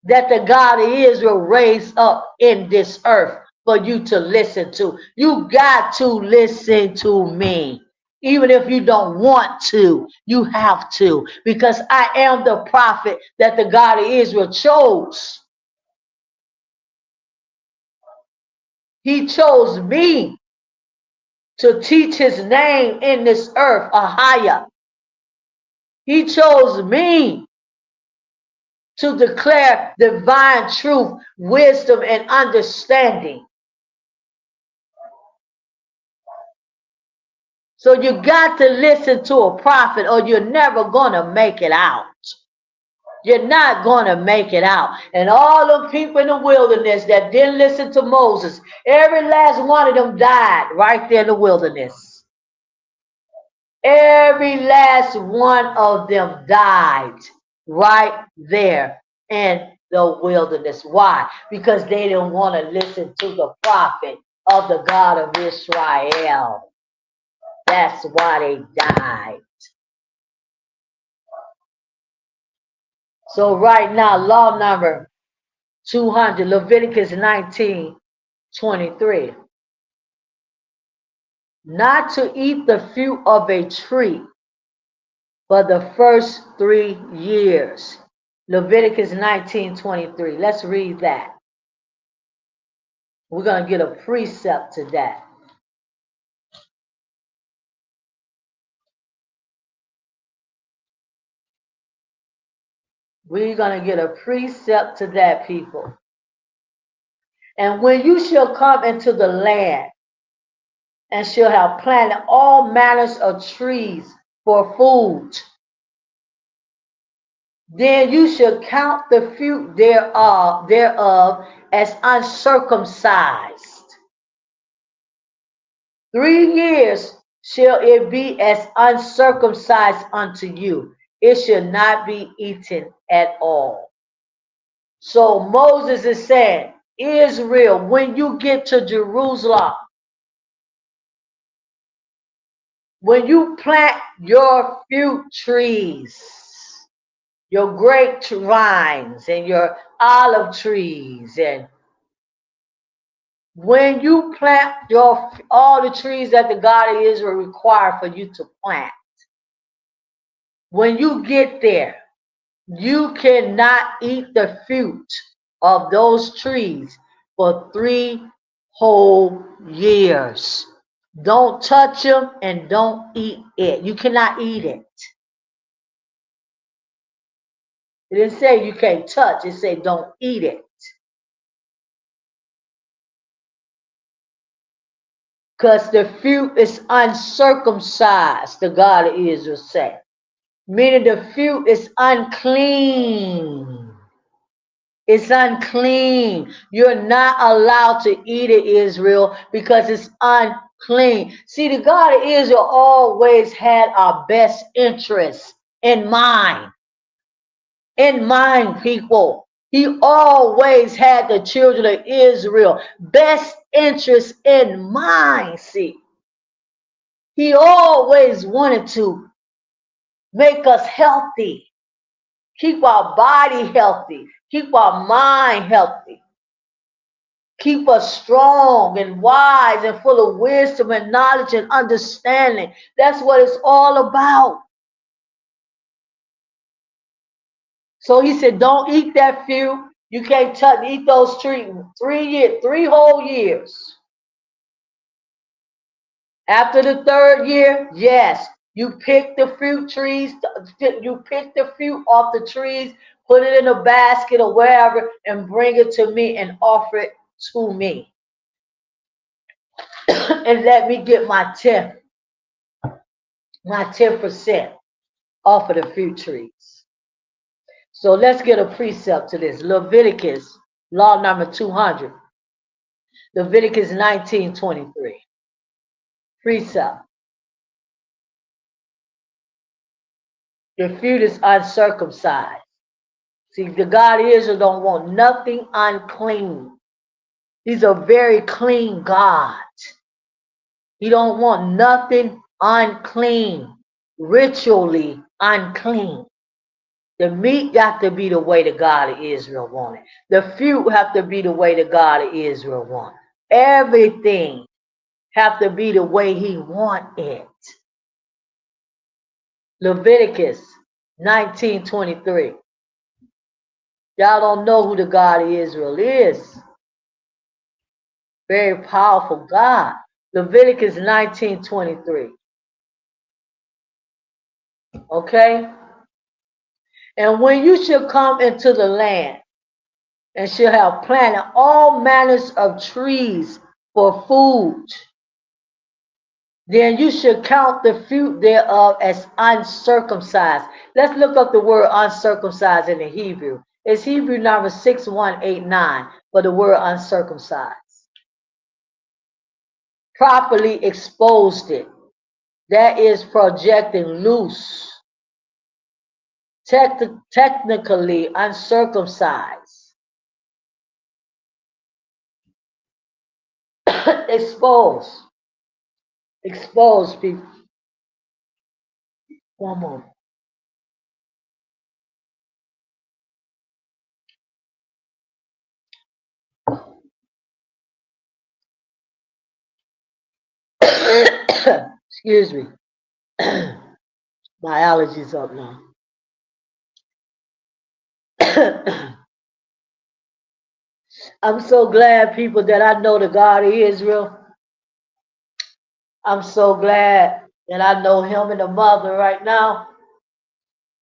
that the God of Israel raised up in this earth for you to listen to. You got to listen to me. Even if you don't want to, you have to, because I am the prophet that the God of Israel chose. He chose me to teach his name in this earth, Ahaya. He chose me to declare divine truth, wisdom, and understanding. So you got to listen to a prophet or you're never going to make it out. You're not going to make it out. And all the people in the wilderness that didn't listen to Moses, every last one of them died right there in the wilderness. Every last one of them died right there in the wilderness. Why? Because they didn't want to listen to the prophet of the God of Israel. That's why they died. So right now, law number 200, Leviticus 19:23. Not to eat the fruit of a tree for the first 3 years. Leviticus 19:23. Let's read that. We're going to get a precept to that. We're going to get a precept to that, people. And when you shall come into the land and shall have planted all manners of trees for food, then you shall count the fruit thereof as uncircumcised. 3 years shall it be as uncircumcised unto you. It shall not be eaten at all. So Moses is saying, Israel, when you get to Jerusalem, when you plant your fruit trees, your grape vines and your olive trees, and when you plant all the trees that the God of Israel required for you to plant, when you get there, you cannot eat the fruit of those trees for 3 whole years. Don't touch them and don't eat it. You cannot eat it. It didn't say you can't touch. It said don't eat it. Because the fruit is uncircumcised, the God of Israel said. Meaning the fruit is unclean. It's unclean. You're not allowed to eat it, Israel, because it's unclean. See, the God of Israel always had our best interests in mind. In mind, people. He always had the children of Israel best interests in mind. See, he always wanted to make us healthy, keep our body healthy, keep our mind healthy, keep us strong and wise and full of wisdom and knowledge and understanding. That's what it's all about. So he said, don't eat that fruit. You can't eat those trees 3 years, 3 whole years. After the 3rd year, yes, you pick the fruit trees, you pick the fruit off the trees, put it in a basket or wherever, and bring it to me and offer it to me. And let me get my 10% off of the fruit trees. So let's get a precept to this. Leviticus, law number 200. Leviticus 19:23. Precept. The fruit is uncircumcised. See, the God of Israel don't want nothing unclean. He's a very clean God. He don't want nothing unclean, ritually unclean. The meat got to be the way the God of Israel wanted. The fruit have to be the way the God of Israel want. Everything have to be the way he want it. Leviticus 19:23. Y'all don't know who the God of Israel is. Very powerful God. Leviticus 19:23. Okay? And when you shall come into the land and shall have planted all manners of trees for food, then you shall count the fruit thereof as uncircumcised. Let's look up the word uncircumcised in the Hebrew. It's Hebrew number 6189 for the word uncircumcised. Properly exposed it. that is projecting loose, technically uncircumcised, exposed, exposed people. One moment. Excuse me. My allergies up now. I'm so glad, people, that I know the God of Israel. I'm so glad that I know him and the mother right now.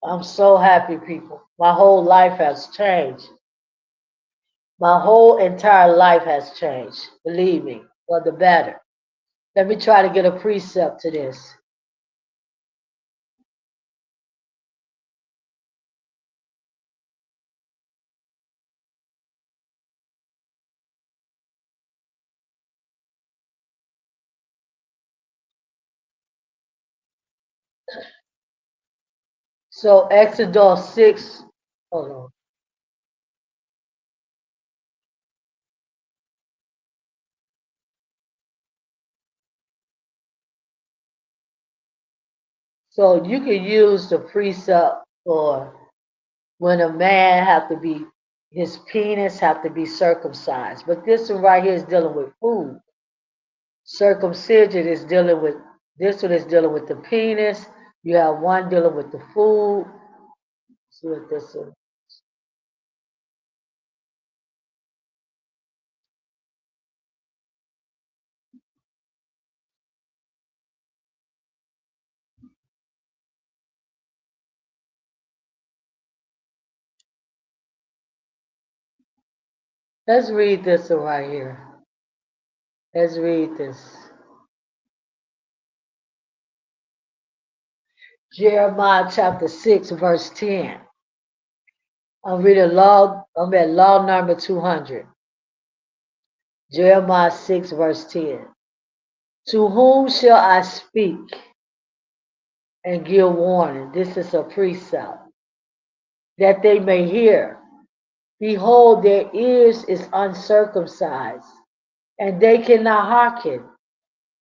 I'm so happy, people. My whole life has changed. My whole entire life has changed. Believe me, for the better. Let me try to get a precept to this. So Exodus 6, hold on. So you can use the precept for when a man have to be, his penis have to be circumcised. But this one right here is dealing with food. Circumcision is dealing with, this one is dealing with the penis. You have one dealing with the food. Let's see what this is. Let's read this one right here. Let's read this. Jeremiah chapter 6, verse 10. I'm reading law, I'm at law number 200. Jeremiah 6, verse 10. To whom shall I speak and give warning? This is a precept. That they may hear. Behold, their ears is uncircumcised, and they cannot hearken.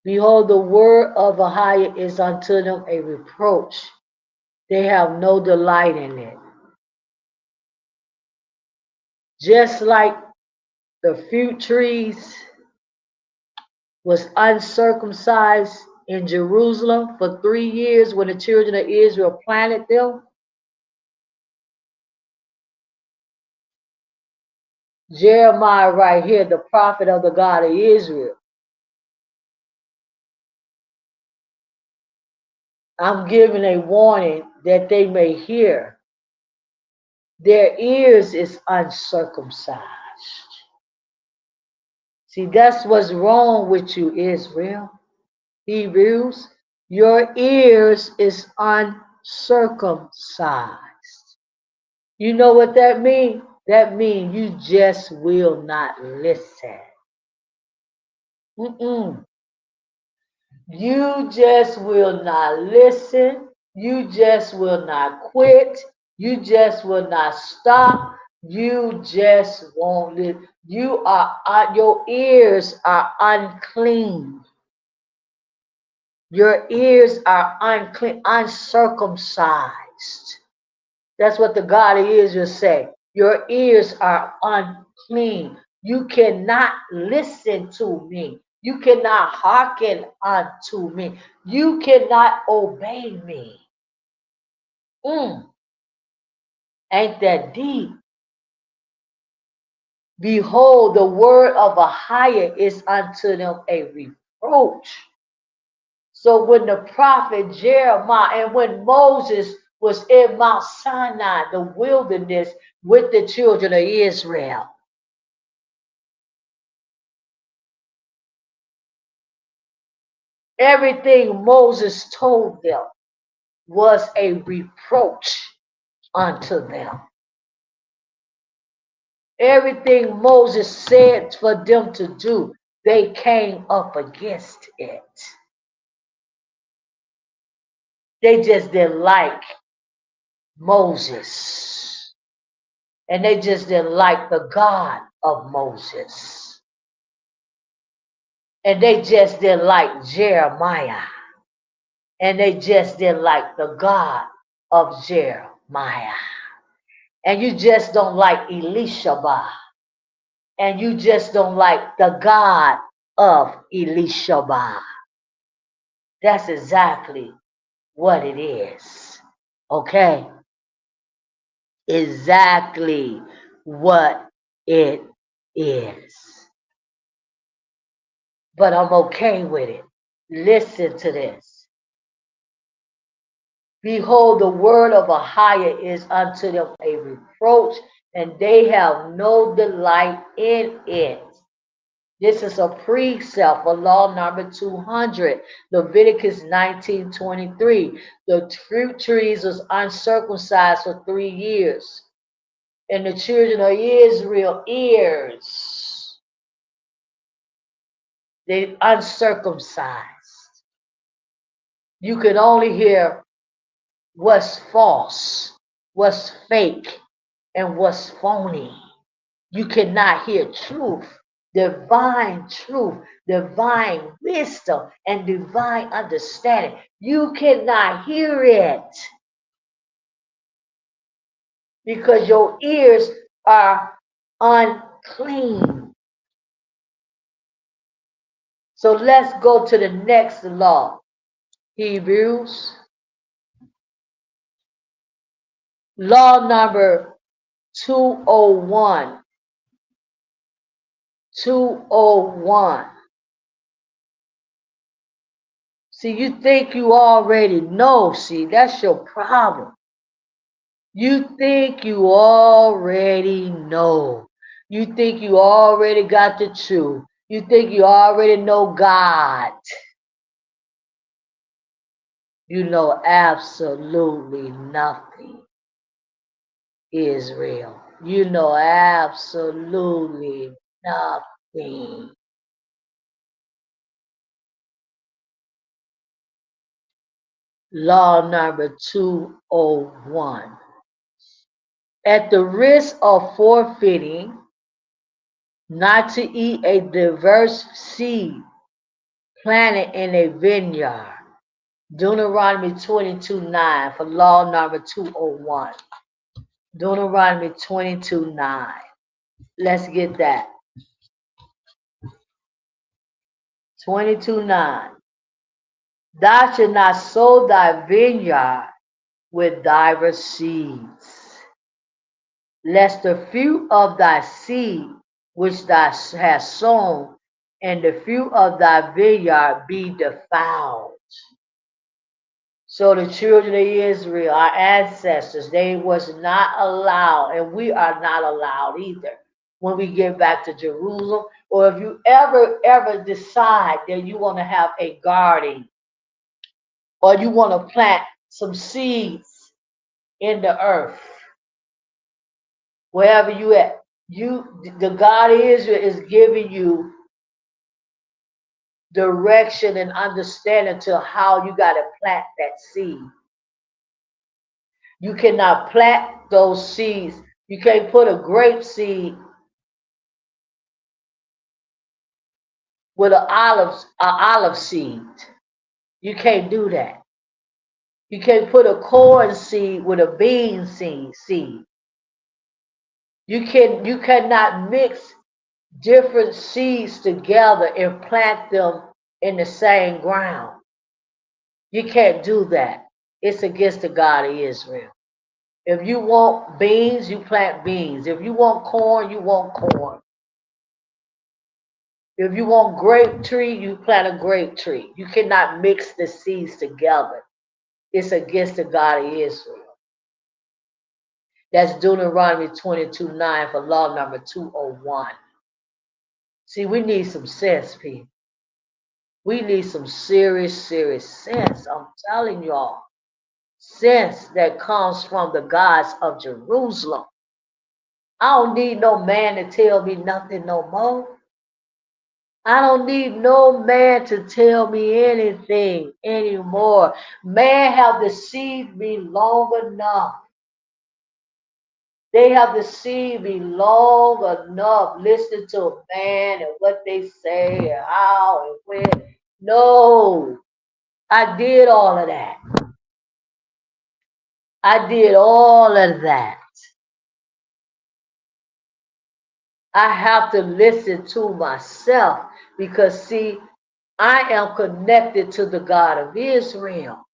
Behold, the word of Ahijah is unto them a reproach. They have no delight in it. Just like the fruit trees was uncircumcised in Jerusalem for 3 years when the children of Israel planted them, Jeremiah right here, the prophet of the God of Israel, I'm giving a warning that they may hear. Their ears is uncircumcised. See, that's what's wrong with you, Israel. Hebrews, your ears is uncircumcised. You know what that means? That means you just will not listen. Mm-mm. You just will not listen. You just will not quit. You just will not stop. You just won't listen. You are, your ears are unclean. Your ears are unclean, uncircumcised. That's what the God of Israel say. Your ears are unclean. You cannot listen to me. You cannot hearken unto me. You cannot obey me. Ain't that deep? Behold, the word of Ahijah is unto them a reproach. So when the prophet Jeremiah and when Moses was in Mount Sinai, the wilderness with the children of Israel, everything Moses told them was a reproach unto them. Everything Moses said for them to do, they came up against it. They just didn't like Moses. And they just didn't like the God of Moses. And they just didn't like Jeremiah. And they just didn't like the God of Jeremiah. And you just don't like Elishaba. And you just don't like the God of Elishaba. That's exactly what it is. Okay? Exactly what it is. But I'm okay with it. Listen to this. Behold, the word of a higher is unto them a reproach, and they have no delight in it. This is a precept for law number 200, Leviticus 19:23. The fruit trees was uncircumcised for 3 years, and the children of Israel ears, they uncircumcised. You can only hear what's false, what's fake, and what's phony. You cannot hear truth, divine wisdom, and divine understanding. You cannot hear it because your ears are unclean. So let's go to the next law. Hebrews, law number 201. 201. See, you think you already know. See, that's your problem. You think you already know. You think you already got the truth. You think you already know God. You know absolutely nothing, Israel. You know absolutely nothing. Law number 201. At the risk of forfeiting not to eat a diverse seed planted in a vineyard. Deuteronomy 22:9 for law number 201. Deuteronomy 22:9. Let's get that. 22:9. Thou shalt not sow thy vineyard with diverse seeds, lest the fruit of thy seed which thou hast sown and the fruit of thy vineyard be defiled. So the children of Israel, our ancestors, they was not allowed, and we are not allowed either when we get back to Jerusalem, or if you ever decide that you want to have a garden or you want to plant some seeds in the earth, wherever you at, the God of Israel is giving you direction and understanding to how you got to plant that seed. You cannot plant those seeds. You can't put a grape seed with an olive seed. You can't do that. You can't put a corn seed with a bean seed. You cannot mix different seeds together and plant them in the same ground. You can't do that. It's against the God of Israel. If you want beans, you plant beans. If you want corn, you want corn. If you want grape tree, you plant a grape tree. You cannot mix the seeds together. It's against the God of Israel. That's Deuteronomy 22:9 for law number 201. See, we need some sense, people. We need some serious sense. I'm telling y'all. Sense that comes from the gods of Jerusalem. I don't need no man to tell me nothing no more. I don't need no man to tell me anything anymore. Man have deceived me long enough. They have deceived me long enough. Listening to a man and what they say and how and when. No, I did all of that. I did all of that. I have to listen to myself because, see, I am connected to the God of Israel.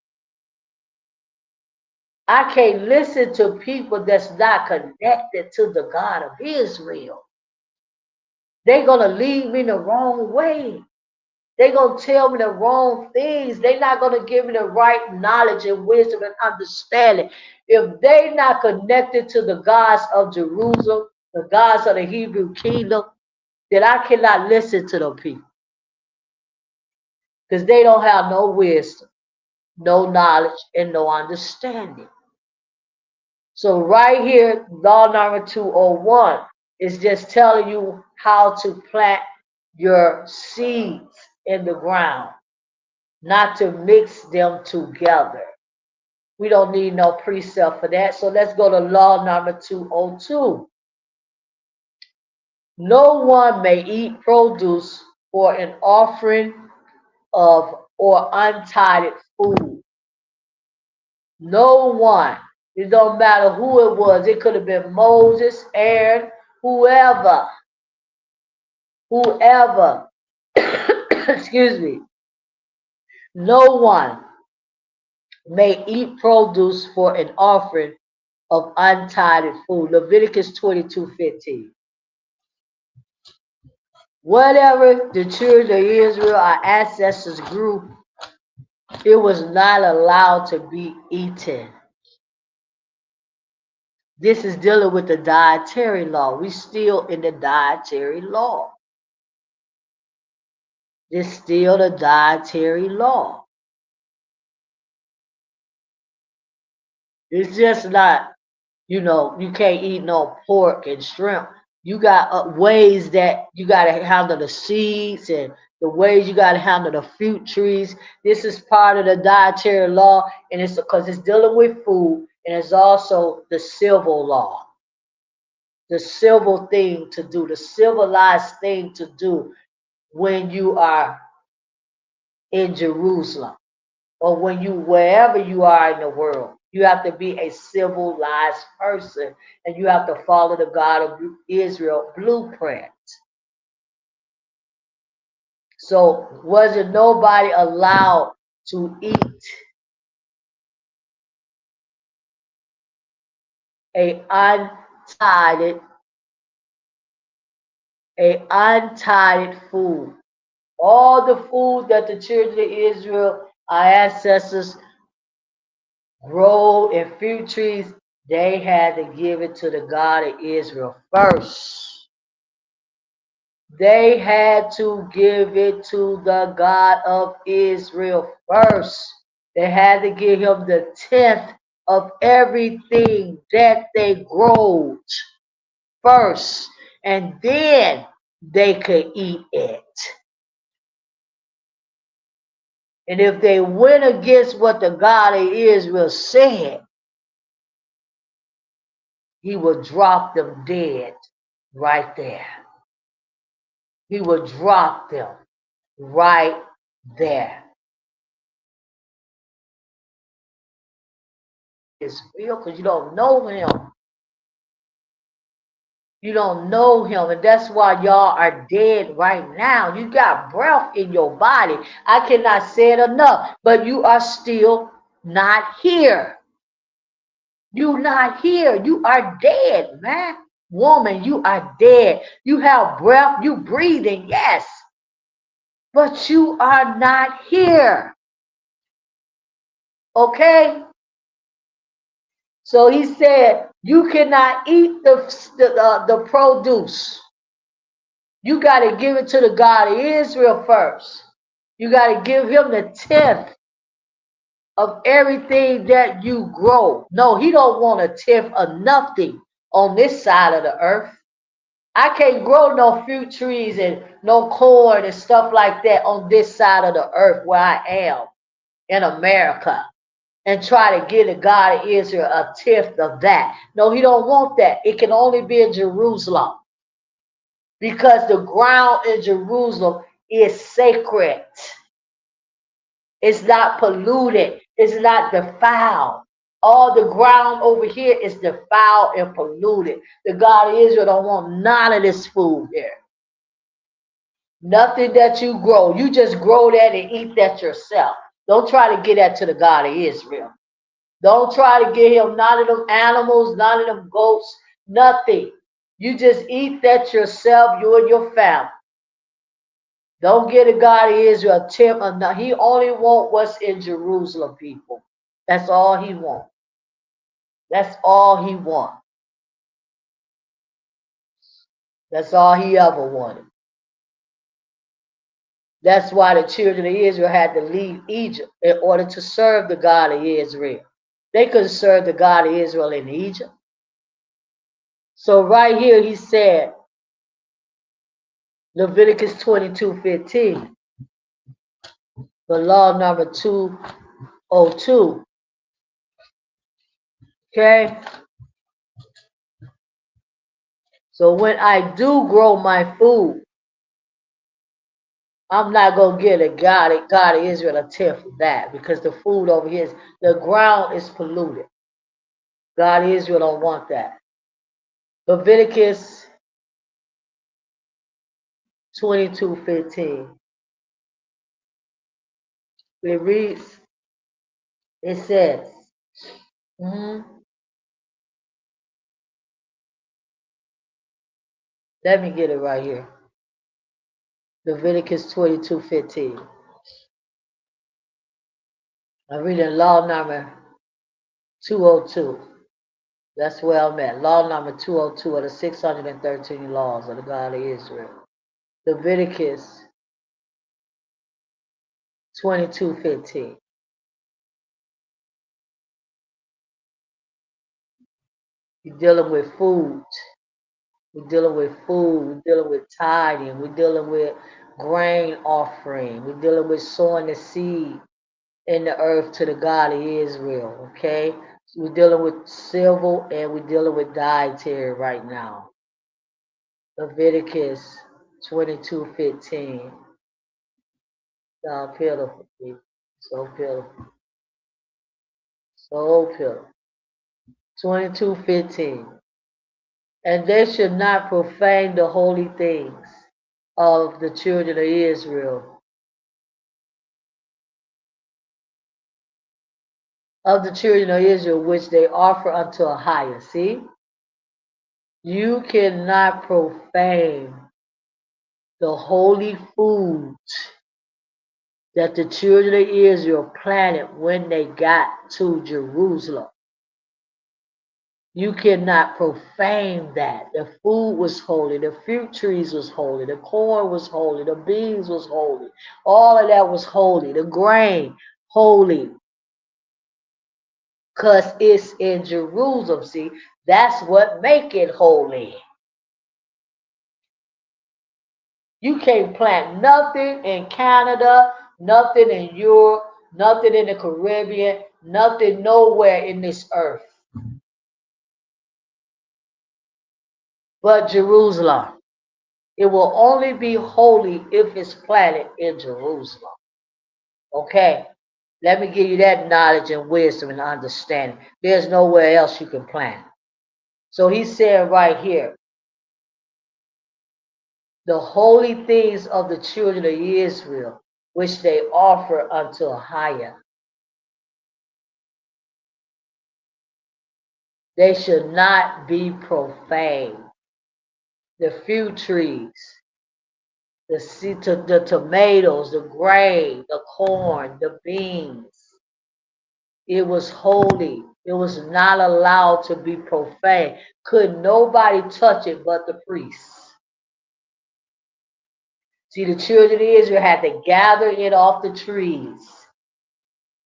I can't listen to people that's not connected to the God of Israel. They're going to lead me the wrong way. They're going to tell me the wrong things. They're not going to give me the right knowledge and wisdom and understanding. If they're not connected to the gods of Jerusalem, the gods of the Hebrew kingdom, then I cannot listen to them people because they don't have no wisdom, no knowledge, and no understanding. So right here, law number 201 is just telling you how to plant your seeds in the ground, not to mix them together. We don't need no precept for that. So let's go to law number 202. No one may eat produce for an offering of or untithed food. No one. It don't matter who it was. It could have been Moses, Aaron, whoever. Whoever. Excuse me. No one may eat produce for an offering of untithed food. Leviticus 22:15. Whatever the children of Israel, our ancestors grew, it was not allowed to be eaten. This is dealing with the dietary law. We still in the dietary law. It's still the dietary law. It's just not, you can't eat no pork and shrimp. You got ways that you got to handle the seeds and the ways you got to handle the fruit trees. This is part of the dietary law, and it's because it's dealing with food, and it's also the civil law, the civil thing to do, the civilized thing to do when you are in Jerusalem or when you wherever you are in the world. You have to be a civilized person and you have to follow the God of Israel blueprint. So wasn't nobody allowed to eat a untided food. All the food that the children of Israel, our ancestors, grow in fruit trees, they had to give it to the God of Israel first. They had to give it to the God of Israel first. They had to give him the tenth of everything that they growed first, and then they could eat it. And if they went against what the God of Israel said, he would drop them dead right there. He would drop them right there. It's real because you don't know him. You don't know him, and that's why y'all are dead right now. You got breath in your body. I cannot say it enough, but you are still not here. You're not here. You are dead, man. Woman, you are dead. You have breath, you breathing, yes, but you are not here. Okay? So he said, you cannot eat the produce. You got to give it to the God of Israel first. You got to give him the tenth of everything that you grow. No, he don't want a tenth of nothing on this side of the earth. I can't grow no fruit trees and no corn and stuff like that on this side of the earth where I am in America and try to get a God of Israel a tenth of that. No, he don't want that. It can only be in Jerusalem because the ground in Jerusalem is sacred. It's not polluted. It's not defiled. All the ground over here is defiled and polluted. The God of Israel don't want none of this food here. Nothing that you grow. You just grow that and eat that yourself. Don't try to get that to the God of Israel. Don't try to get him none of them animals, none of them goats, nothing. You just eat that yourself, you and your family. Don't get a God of Israel. He only want what's in Jerusalem, people. That's all he want. That's all he want. That's all he ever wanted. That's why the children of Israel had to leave Egypt in order to serve the God of Israel. They couldn't serve the God of Israel in Egypt. So right here he said, Leviticus 22:15, the law number 202. Okay? So when I do grow my food, I'm not gonna get a God of Israel a tenth of that because the food over here the ground is polluted. God of Israel don't want that. Leviticus 22:15. It reads, it says, mhm, let me get it right here. Leviticus 22:15. I'm reading law number 202. That's where I'm at. Law number 202 of the 613 laws of the God of Israel. Leviticus 22:15. You're dealing with food. We're dealing with food. We're dealing with tithing. We're dealing with grain offering. We're dealing with sowing the seed in the earth to the God of Israel. Okay? So we're dealing with civil and we're dealing with dietary right now. Leviticus 22:15. So pitiful, people. So pitiful. So pitiful. 22:15. And they should not profane the holy things of the children of Israel, which they offer unto a higher. See, you cannot profane the holy food that the children of Israel planted when they got to Jerusalem. You cannot profane that. The food was holy, the fruit trees was holy, the corn was holy, the beans was holy. All of that was holy. The grain, holy. Because it's in Jerusalem. See, that's what make it holy. You can't plant nothing in Canada, nothing in Europe, nothing in the Caribbean, nothing nowhere in this earth but Jerusalem. It will only be holy if it's planted in Jerusalem. Okay? Let me give you that knowledge and wisdom and understanding. There's nowhere else you can plant. So he said right here, the holy things of the children of Israel, which they offer unto a higher, they should not be profaned. The fruit trees, the tomatoes, the grain, the corn, the beans. It was holy. It was not allowed to be profane. Could nobody touch it but the priests. See, the children of Israel had to gather it off the trees.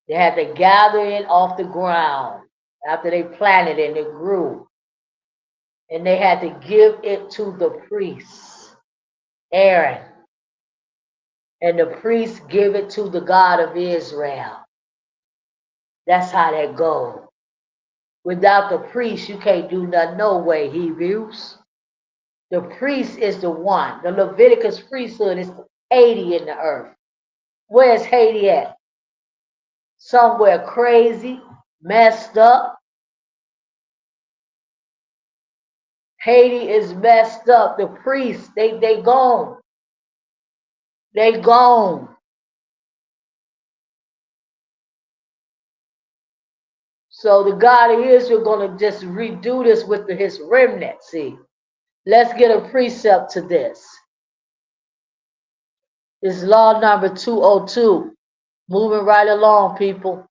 They had to gather it off the ground after they planted it and it grew. and they had to give it to the priest, Aaron. And the priest give it to the God of Israel. That's how that goes. Without the priest, you can't do nothing, no way, Hebrews. The priest is the one. The Leviticus priesthood is Haiti in the earth. Where's Haiti at? Somewhere crazy, messed up. Haiti is messed up. The priests, they gone. They gone. So the God of Israel gonna just redo this with his remnant. See, let's get a precept to this. It's law number 202. Moving right along, people.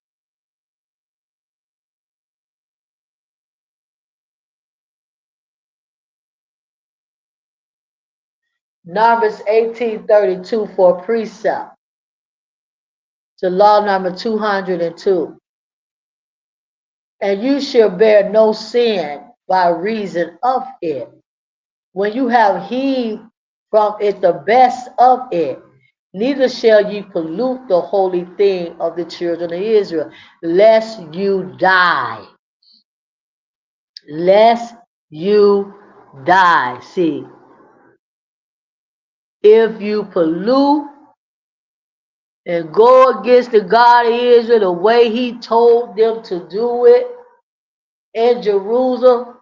Numbers 1832 for a precept. To law number 202. And you shall bear no sin by reason of it. When you have heaved from it the best of it, neither shall ye pollute the holy thing of the children of Israel, lest you die. Lest you die. See, if you pollute and go against the God of Israel the way he told them to do it in Jerusalem,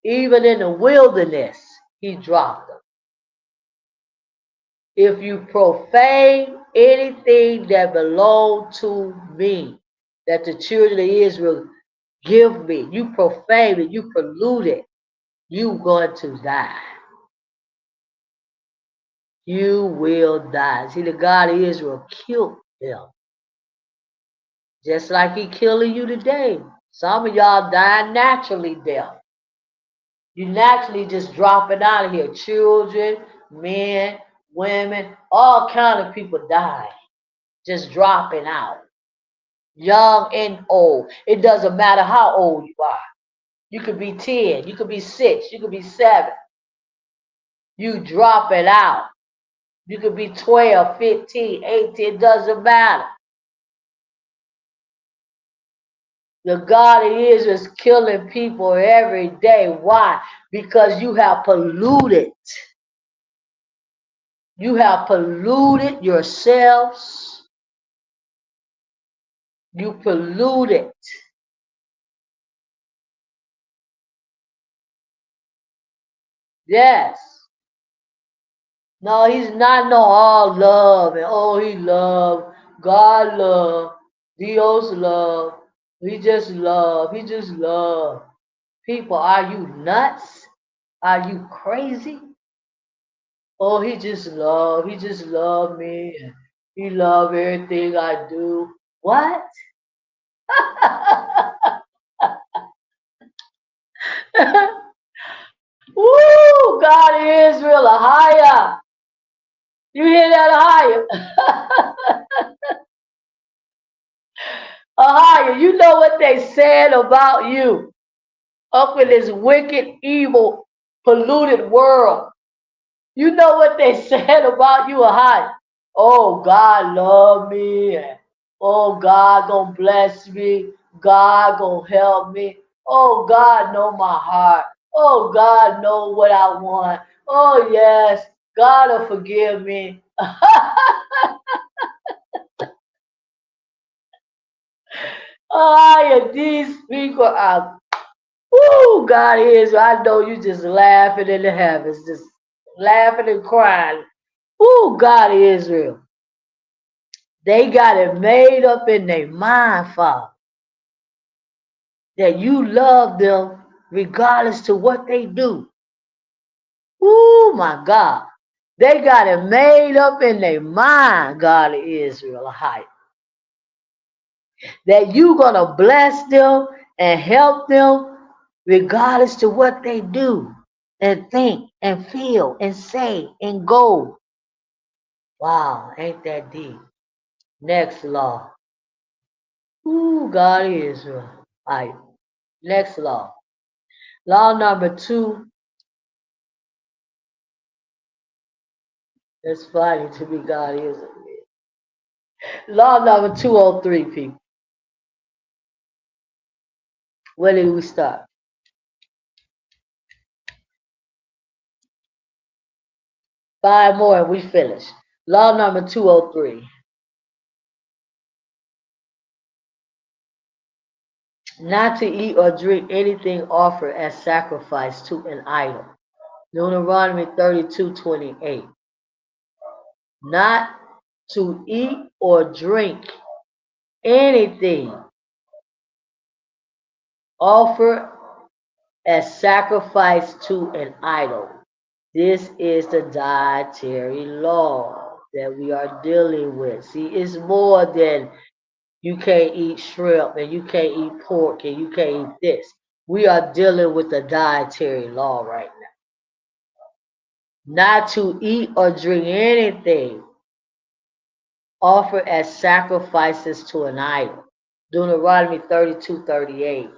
even in the wilderness, he dropped them. If you profane anything that belonged to me, that the children of Israel give me, you profane it, you pollute it, you going to die. You will die. See, the God of Israel killed them. Just like he killing you today. Some of y'all dying naturally death. You naturally just dropping out of here. Children, men, women, all kind of people die. Just dropping out. Young and old. It doesn't matter how old you are. You could be 10, you could be 6, you could be 7. You drop it out. You could be 12, 15, 18, it doesn't matter. The God of Israel is killing people every day. Why? Because you have polluted. You have polluted yourselves. You polluted. Yes. No, he's not no all love and oh he love, God love, Dios love. He just love. He just love. People, are you nuts? Are you crazy? Oh, he just love. He just love me. And he love everything I do. What? Woo! God Israel, Ahaya. You hear that, Ahaya? Ahaya, you know what they said about you up in this wicked, evil, polluted world. You know what they said about you, Ahaya? Oh, God love me. And oh, God gonna bless me. God gonna help me. Oh, God know my heart. Oh, God know what I want. Oh, yes, God will forgive me. Oh, these people are, woo, God is, I know you just laughing in the heavens, just laughing and crying. Woo, God Israel. They got it made up in their mind, Father, that you love them regardless to what they do. Oh my God. They got it made up in their mind, God of Israel, that you gonna bless them and help them regardless to what they do and think and feel and say and go. Wow, ain't that deep? Next law. Ooh, God of Israel. All right, next law. Law number 2, it's funny to me, God is it. Law number 203, people. Where did we start? 5 more and we finish. Law number 203. Not to eat or drink anything offered as sacrifice to an idol. Deuteronomy 32:28. Not to eat or drink anything offered as sacrifice to an idol. This is the dietary law that we are dealing with. See, it's more than you can't eat shrimp and you can't eat pork and you can't eat this. We are dealing with the dietary law right now. Not to eat or drink anything offered as sacrifices to an idol. Deuteronomy 32:38.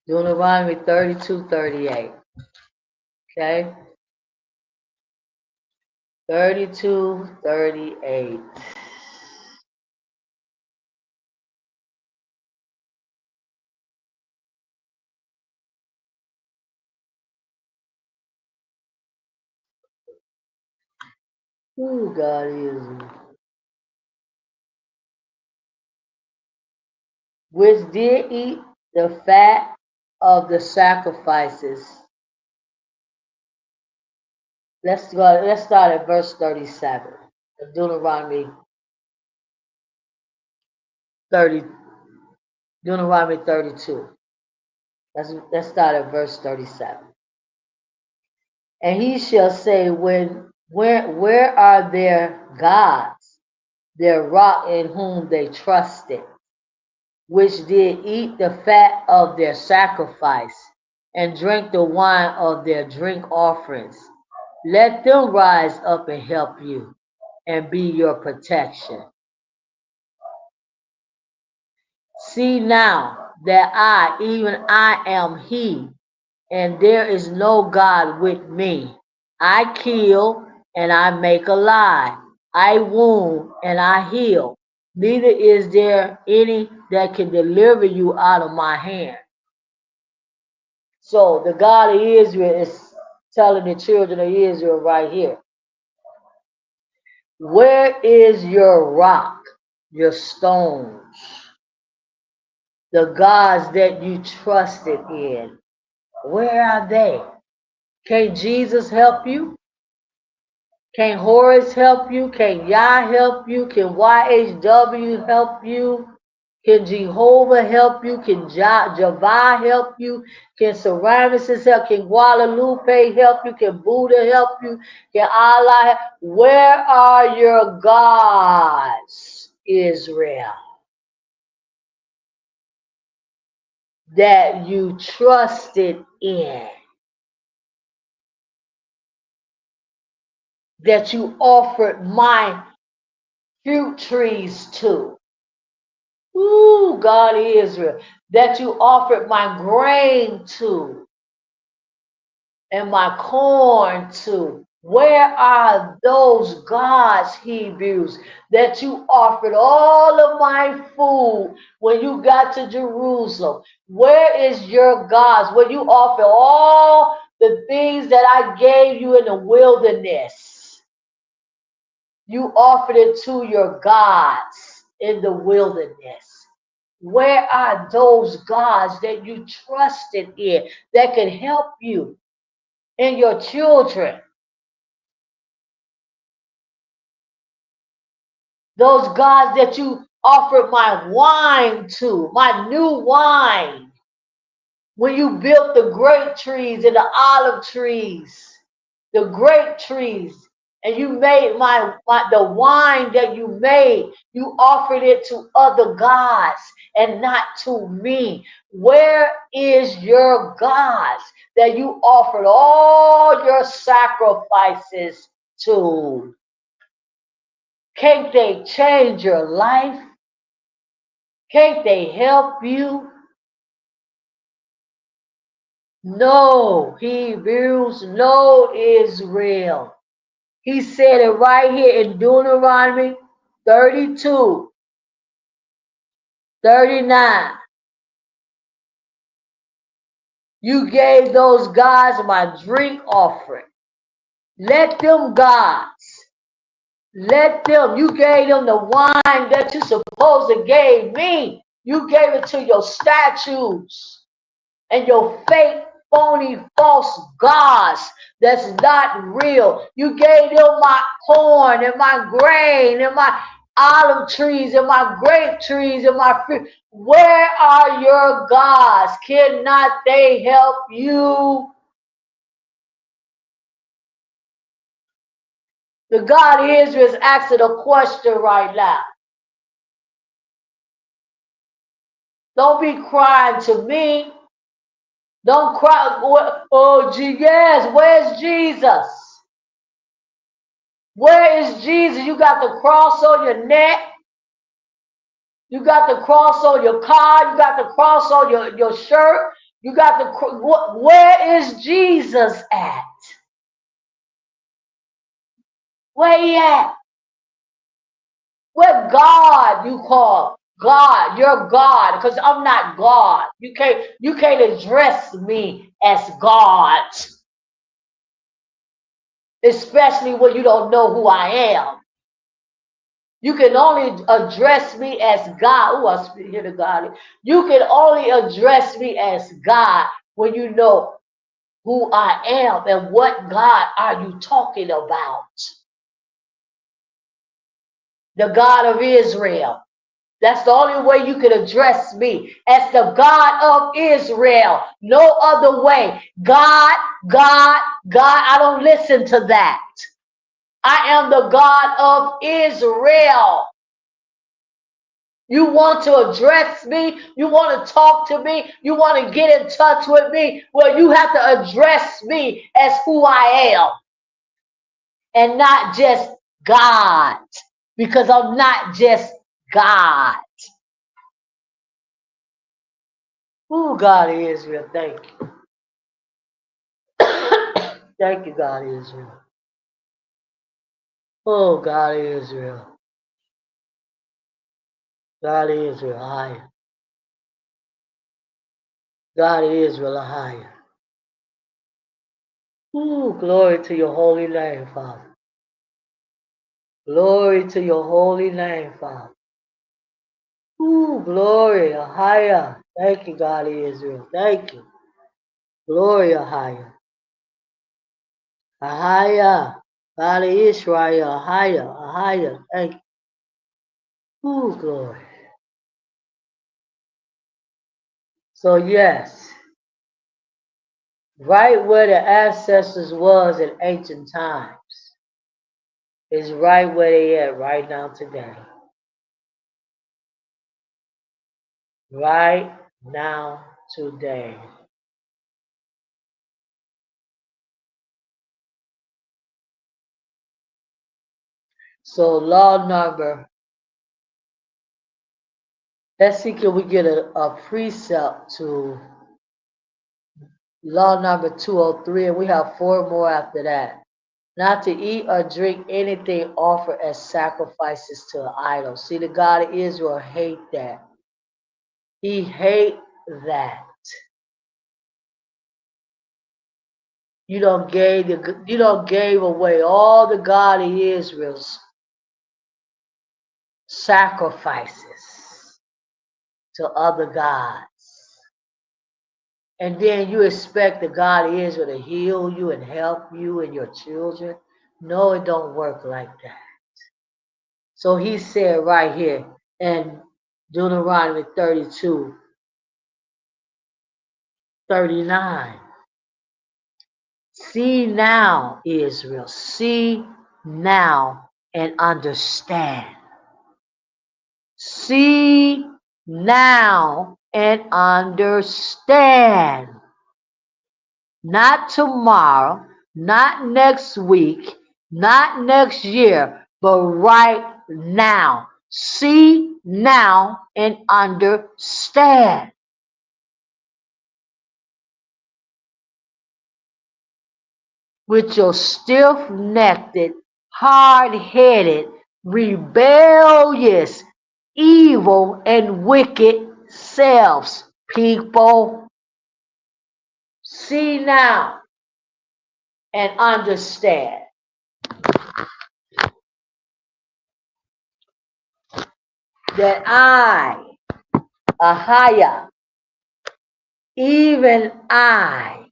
Deuteronomy 32:38. Okay? 32:38. Ooh, God is. Which did eat the fat of the sacrifices. Let's go. Let's start at verse 37. Deuteronomy 30. Deuteronomy 32. Let's start at verse 37. And he shall say, where are their gods, their rock in whom they trusted, which did eat the fat of their sacrifice, and drink the wine of their drink offerings? Let them rise up and help you, and be your protection. See now that I, even I, am He, and there is no God with me. I kill and I make alive. I wound and I heal. Neither is there any that can deliver you out of my hand. So the God of Israel is telling the children of Israel right here, where is your rock, your stones, the gods that you trusted in? Where are they? Can Jesus help you? Can Horus help you? Can Yah help you? Can YHW help you? Can Jehovah help you? Can Javah help you? Can Ceramis help? Can Guadalupe help you? Can Buddha help you? Can Allah help? Where are your gods, Israel, that you trusted in, that you offered my fruit trees to? Ooh, God Israel, that you offered my grain to and my corn to. Where are those gods, Hebrews, that you offered all of my food when you got to Jerusalem? Where is your gods when you offer all the things that I gave you in the wilderness? You offered it to your gods in the wilderness. Where are those gods that you trusted in that could help you and your children? Those gods that you offered my wine to, my new wine, when you built the grape trees and the olive trees, the grape trees, and you made the wine that you made, you offered it to other gods and not to me. Where is your gods that you offered all your sacrifices to? Can't they change your life? Can't they help you? No, Hebrews, no, Israel. He said it right here in Deuteronomy 32, 39. You gave those gods my drink offering. Let them gods, let them, you gave them the wine that you supposed to gave me. You gave it to your statues and your fake, phony, false gods that's not real. You gave them my corn and my grain and my olive trees and my grape trees and my fruit. Where are your gods? Cannot they help you? The God of Israel is asking a question right now. Don't be crying to me. Don't cry. Oh, yes, where's Jesus? Where is Jesus? You got the cross on your neck. You got the cross on your car. You got the cross on your shirt. You got the, where is Jesus at? Where he at? What God you call? God, you're God, because I'm not God. You can't address me as God, especially when you don't know who I am. You can only address me as God. Oh, I speak here to God. You can only address me as God when you know who I am and what God are you talking about. The God of Israel. That's the only way you can address me, as the God of Israel. No other way. God, God, God. I don't listen to that. I am the God of Israel. You want to address me? You want to talk to me? You want to get in touch with me? Well, you have to address me as who I am and not just God, because I'm not just God. Oh, God of Israel, thank you. Thank you, God of Israel. Oh, God of Israel. God of Israel, higher. God of Israel, higher. Ooh, glory to your holy name, Father. Glory to your holy name, Father. Ooh, glory, higher. Thank you, God of Israel. Thank you. Glory, higher. Higher. God of Israel, higher, higher. Thank you. Ooh, glory. So, yes, right where the ancestors was in ancient times is right where they at right now today. Right now today. So law number, let's see, can we get a precept to law number 203, and we have 4 more after that. Not to eat or drink anything offered as sacrifices to an idol. See, the God of Israel hate that. He hate that. You don't gave away all the God of Israel's sacrifices to other gods. And then you expect the God of Israel to heal you and help you and your children. No, it don't work like that. So he said right here in Deuteronomy 32, 39. See now, Israel, see now and understand. See now and understand. Not tomorrow, not next week, not next year, but right now. See now and understand. With your stiff-necked, hard-headed, rebellious, evil, and wicked selves, people. See now and understand that I, Ahaya, even I,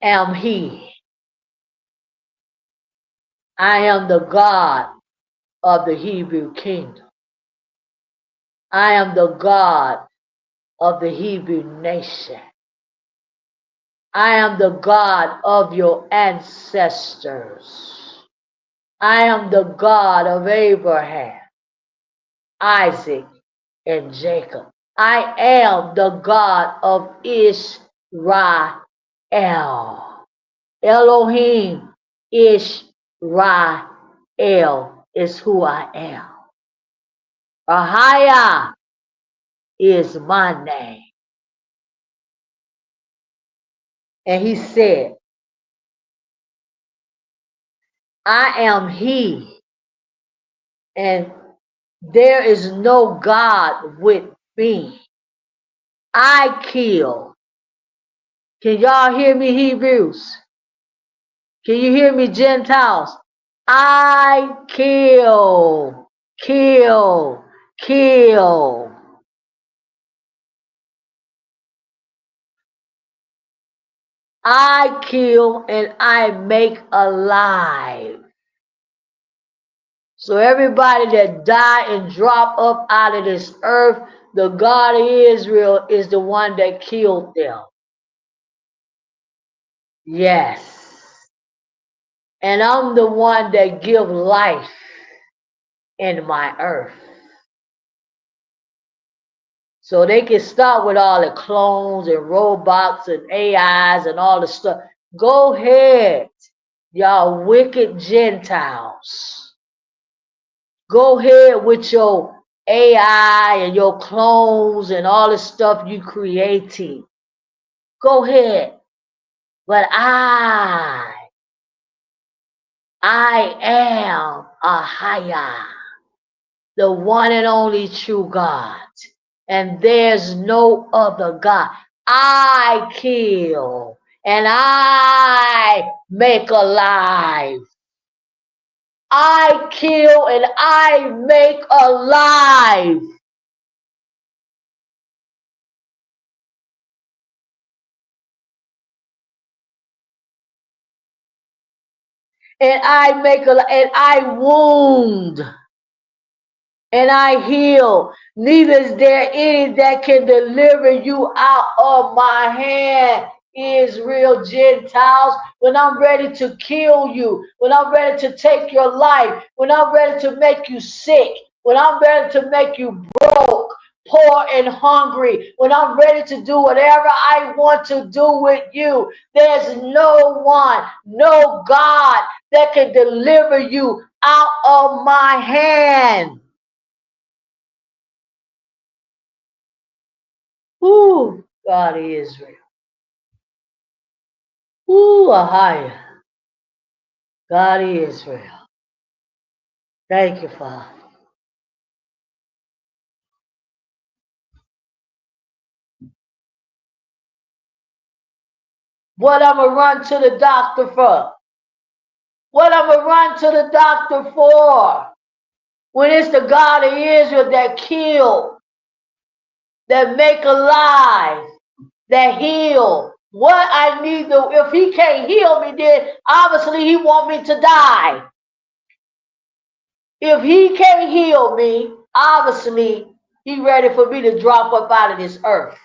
am He. I am the God of the Hebrew kingdom. I am the God of the Hebrew nation. I am the God of your ancestors. I am the God of Abraham, Isaac, and Jacob. I am the God of Israel. Elohim Israel is who I am. Ahaya is my name. And he said, I am he, and there is no God with me. I kill. Can y'all hear me, Hebrews? Can you hear me, Gentiles? I kill, kill, kill. I kill and I make alive. So everybody that die and drop up out of this earth, the God of Israel is the one that killed them. Yes. And I'm the one that give life in my earth. So they can start with all the clones and robots and AIs and all the stuff. Go ahead, y'all wicked Gentiles. Go ahead with your AI and your clones and all the stuff you creating. Go ahead. But I am Ahaya, the one and only true God. And there's no other God. I kill and I make alive. I kill and I make alive. And I make alive, and I wound and I heal. Neither is there any that can deliver you out of my hand. Israel, Gentiles, when I'm ready to kill you, when I'm ready to take your life, when I'm ready to make you sick, when I'm ready to make you broke, poor, and hungry, when I'm ready to do whatever I want to do with you, there's no one, no God that can deliver you out of my hand. Ooh, God of Israel. Ooh, Ahia. God of Israel. Thank you, Father. What I'm going to run to the doctor for? What I'm going to run to the doctor for? When it's the God of Israel that kill, that make alive, that heal. What I need to, if he can't heal me, then obviously he want me to die. If he can't heal me, obviously he ready for me to drop up out of this earth.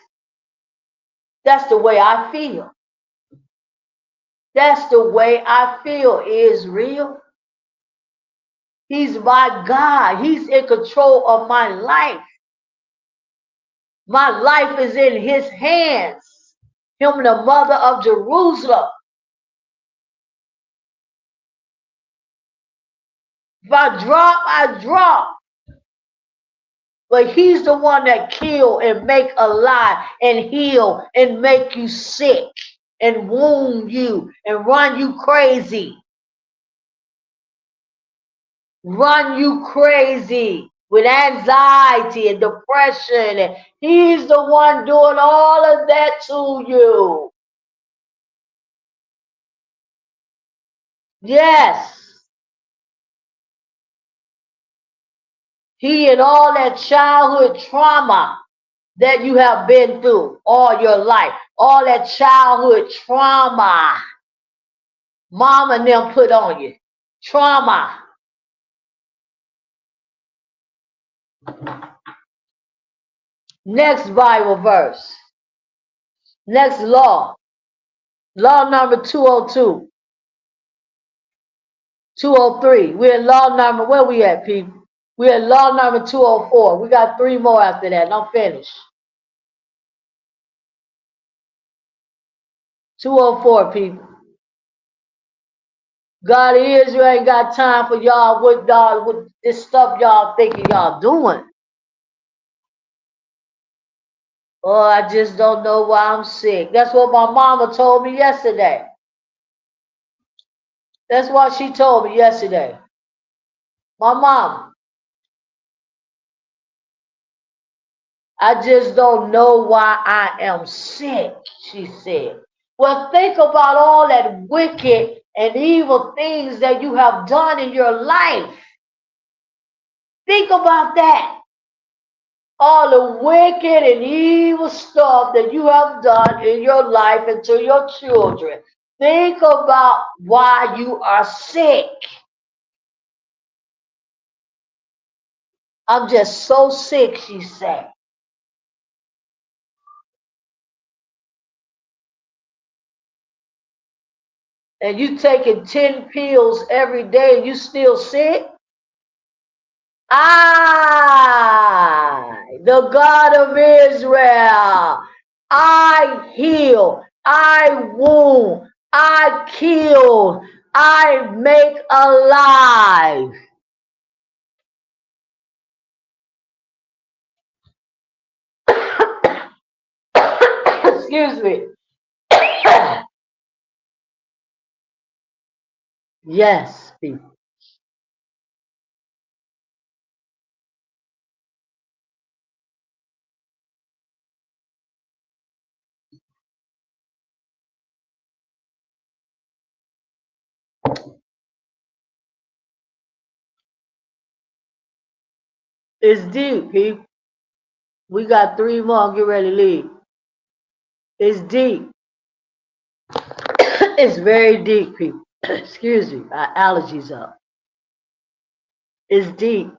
That's the way I feel. That's the way I feel, Israel. He's my God. He's in control of my life. My life is in his hands. Him, the mother of Jerusalem. If I drop, I drop. But he's the one that kill and make alive and heal and make you sick and wound you and run you crazy. Run you crazy with anxiety and depression. And he's the one doing all of that to you. Yes. He and all that childhood trauma that you have been through all your life, all that childhood trauma mom and them put on you. Trauma. Next Bible verse. Next law. Law number 202. 203. We're in law number, where we at, people? We're in law number 204. We got 3 more after that, and I'm finished. 204, people. God of Israel ain't got time for y'all with this stuff y'all thinking y'all doing. Oh, I just don't know why I'm sick. That's what my mama told me yesterday. That's what she told me yesterday. My mom. I just don't know why I am sick, she said. Well, think about all that wicked and evil things that you have done in your life. Think about that. All the wicked and evil stuff that you have done in your life and to your children. Think about why you are sick. I'm just so sick, she said. And you taking 10 pills every day and you still sick? I, the God of Israel, I heal, I wound, I kill, I make alive. Excuse me. Yes, people. It's deep, people. We got 3 more. Get ready to leave. It's deep. It's very deep, people. Excuse me. My allergies up. It's deep.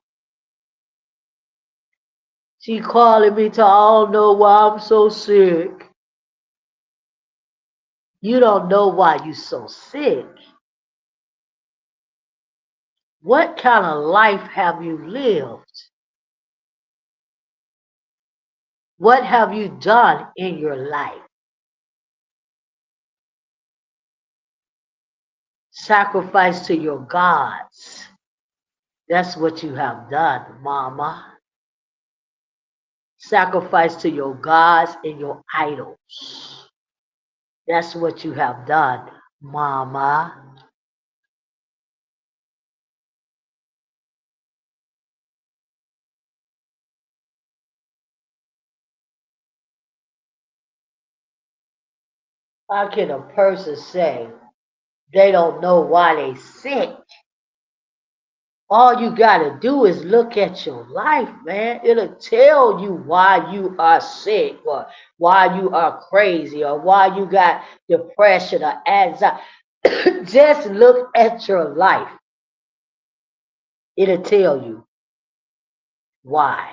She calling me to, I don't know why I'm so sick. You don't know why you're so sick. What kind of life have you lived? What have you done in your life? Sacrifice to your gods. That's what you have done, mama. Sacrifice to your gods and your idols. That's what you have done, mama. How can a person say they don't know why they sick? All you gotta do is look at your life, man. It'll tell you why you are sick or why you are crazy or why you got depression or anxiety. Just look at your life. It'll tell you why.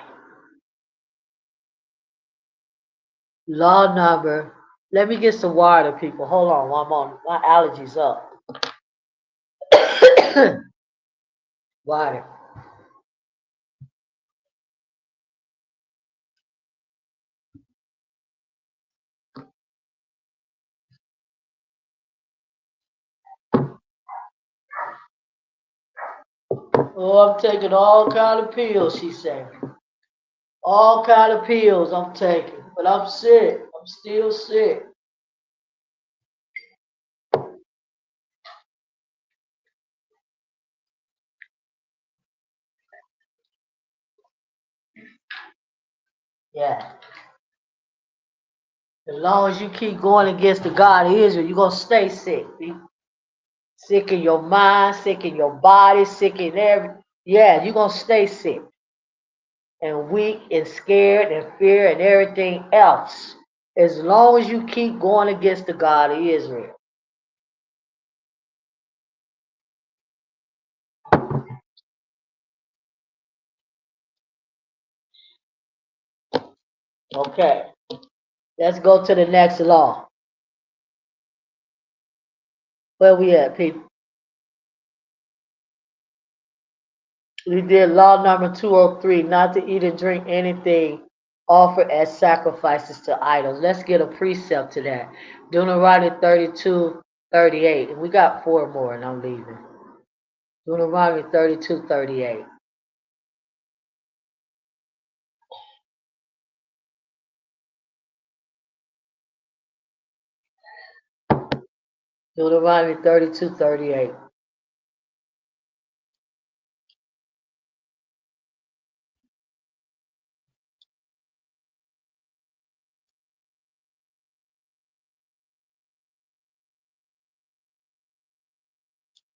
Law number. Let me get some water, people. Hold on one moment. My allergies up. Water. Oh, I'm taking all kind of pills, she said. All kind of pills I'm taking, but I'm sick. I'm still sick. Yeah. As long as you keep going against the God of Israel, you're gonna stay sick. See? Sick in your mind, sick in your body, sick in every. Yeah, you're gonna stay sick and weak and scared and fear and everything else. As long as you keep going against the God of Israel. Okay. Let's go to the next law. Where we at, people? We did law number 203, not to eat and drink anything offered as sacrifices to idols. Let's get a precept to that. Deuteronomy 32:38. And we got four more, and I'm leaving. Deuteronomy 32:38. Deuteronomy 32:38.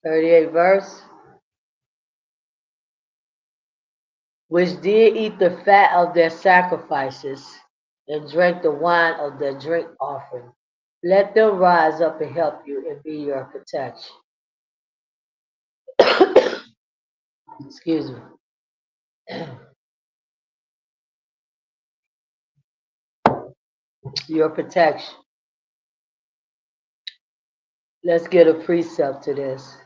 38 verse. Which did eat the fat of their sacrifices and drank the wine of their drink offering. Let them rise up and help you and be your protection. Excuse me. Your protection. Let's get a precept to this.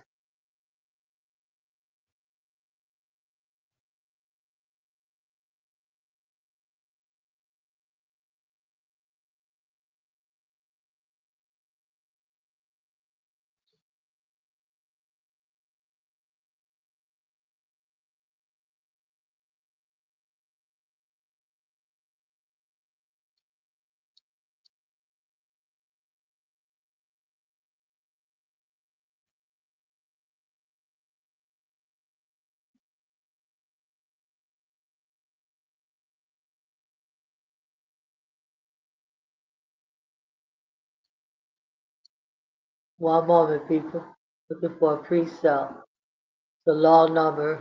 One moment, people. Looking for a precept. The law number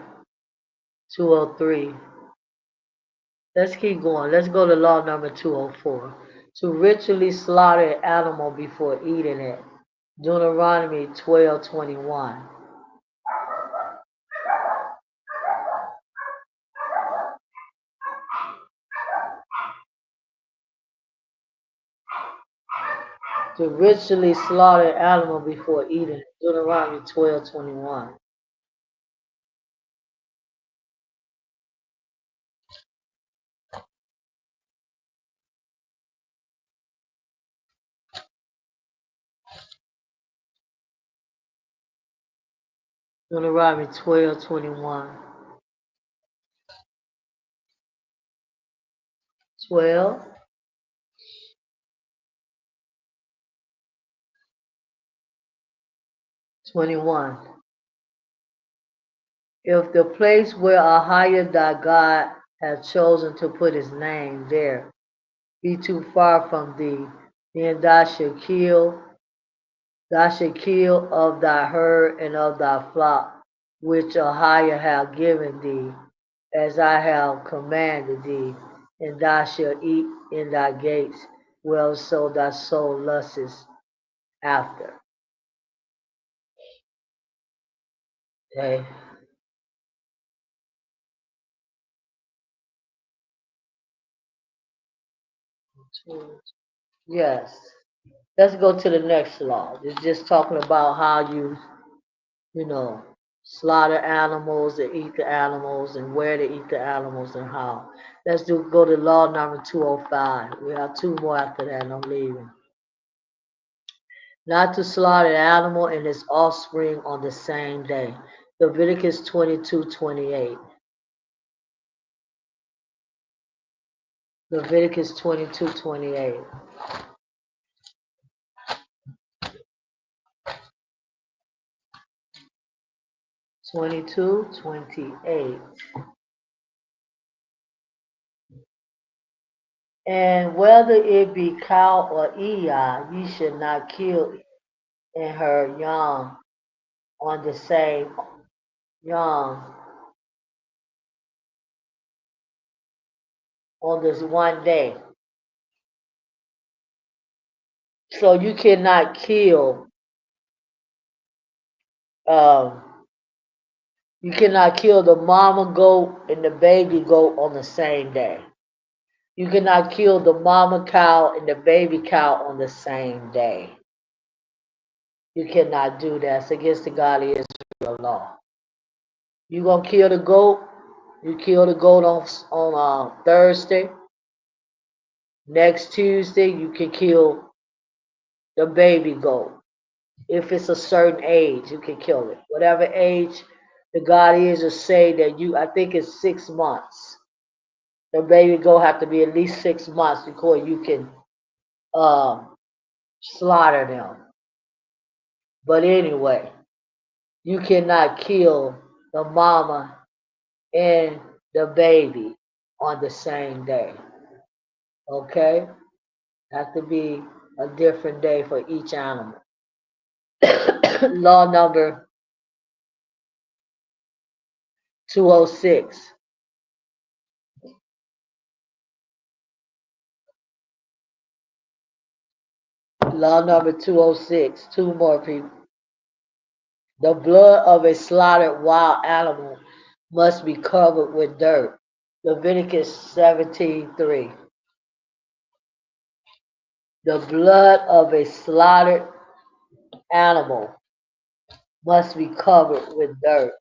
203. Let's keep going. Let's go to law number 204. To ritually slaughter an animal before eating it. Deuteronomy 12:21. To ritually slaughter an animal before eating it. Deuteronomy 12:21. Deuteronomy 12:21. 12, 21. If the place where Ahijah thy God hath chosen to put his name there be too far from thee, then thou shalt kill of thy herd and of thy flock, which Ahijah hath given thee, as I have commanded thee, and thou shalt eat in thy gates, well so thy soul lusteth after. Okay. Yes. Let's go to the next law. It's just talking about how you know, slaughter animals and eat the animals and where to eat the animals and how. Go to law number 205. We have two more after that and I'm leaving. Not to slaughter an animal and its offspring on the same day. Leviticus 22:28. Leviticus 22:28. 22:28. And whether it be cow or ewe, ye should not kill in her young on the same young on this one day. So you cannot kill um you cannot kill the mama goat and the baby goat on the same day. You cannot kill the mama cow and the baby cow on the same day. You cannot do that. It's against the God of Israel law. You gonna kill the goat? You kill the goat on Thursday. Next Tuesday, you can kill the baby goat. If it's a certain age, you can kill it. Whatever age the God is, to say that I think it's 6 months. The baby goat have to be at least 6 months before you can slaughter them. But anyway, you cannot kill the mama and the baby on the same day. Okay? Have to be a different day for each animal. Law number 206. Law number 206. Two more people. The blood of a slaughtered wild animal must be covered with dirt. Leviticus 17:3. The blood of a slaughtered animal must be covered with dirt.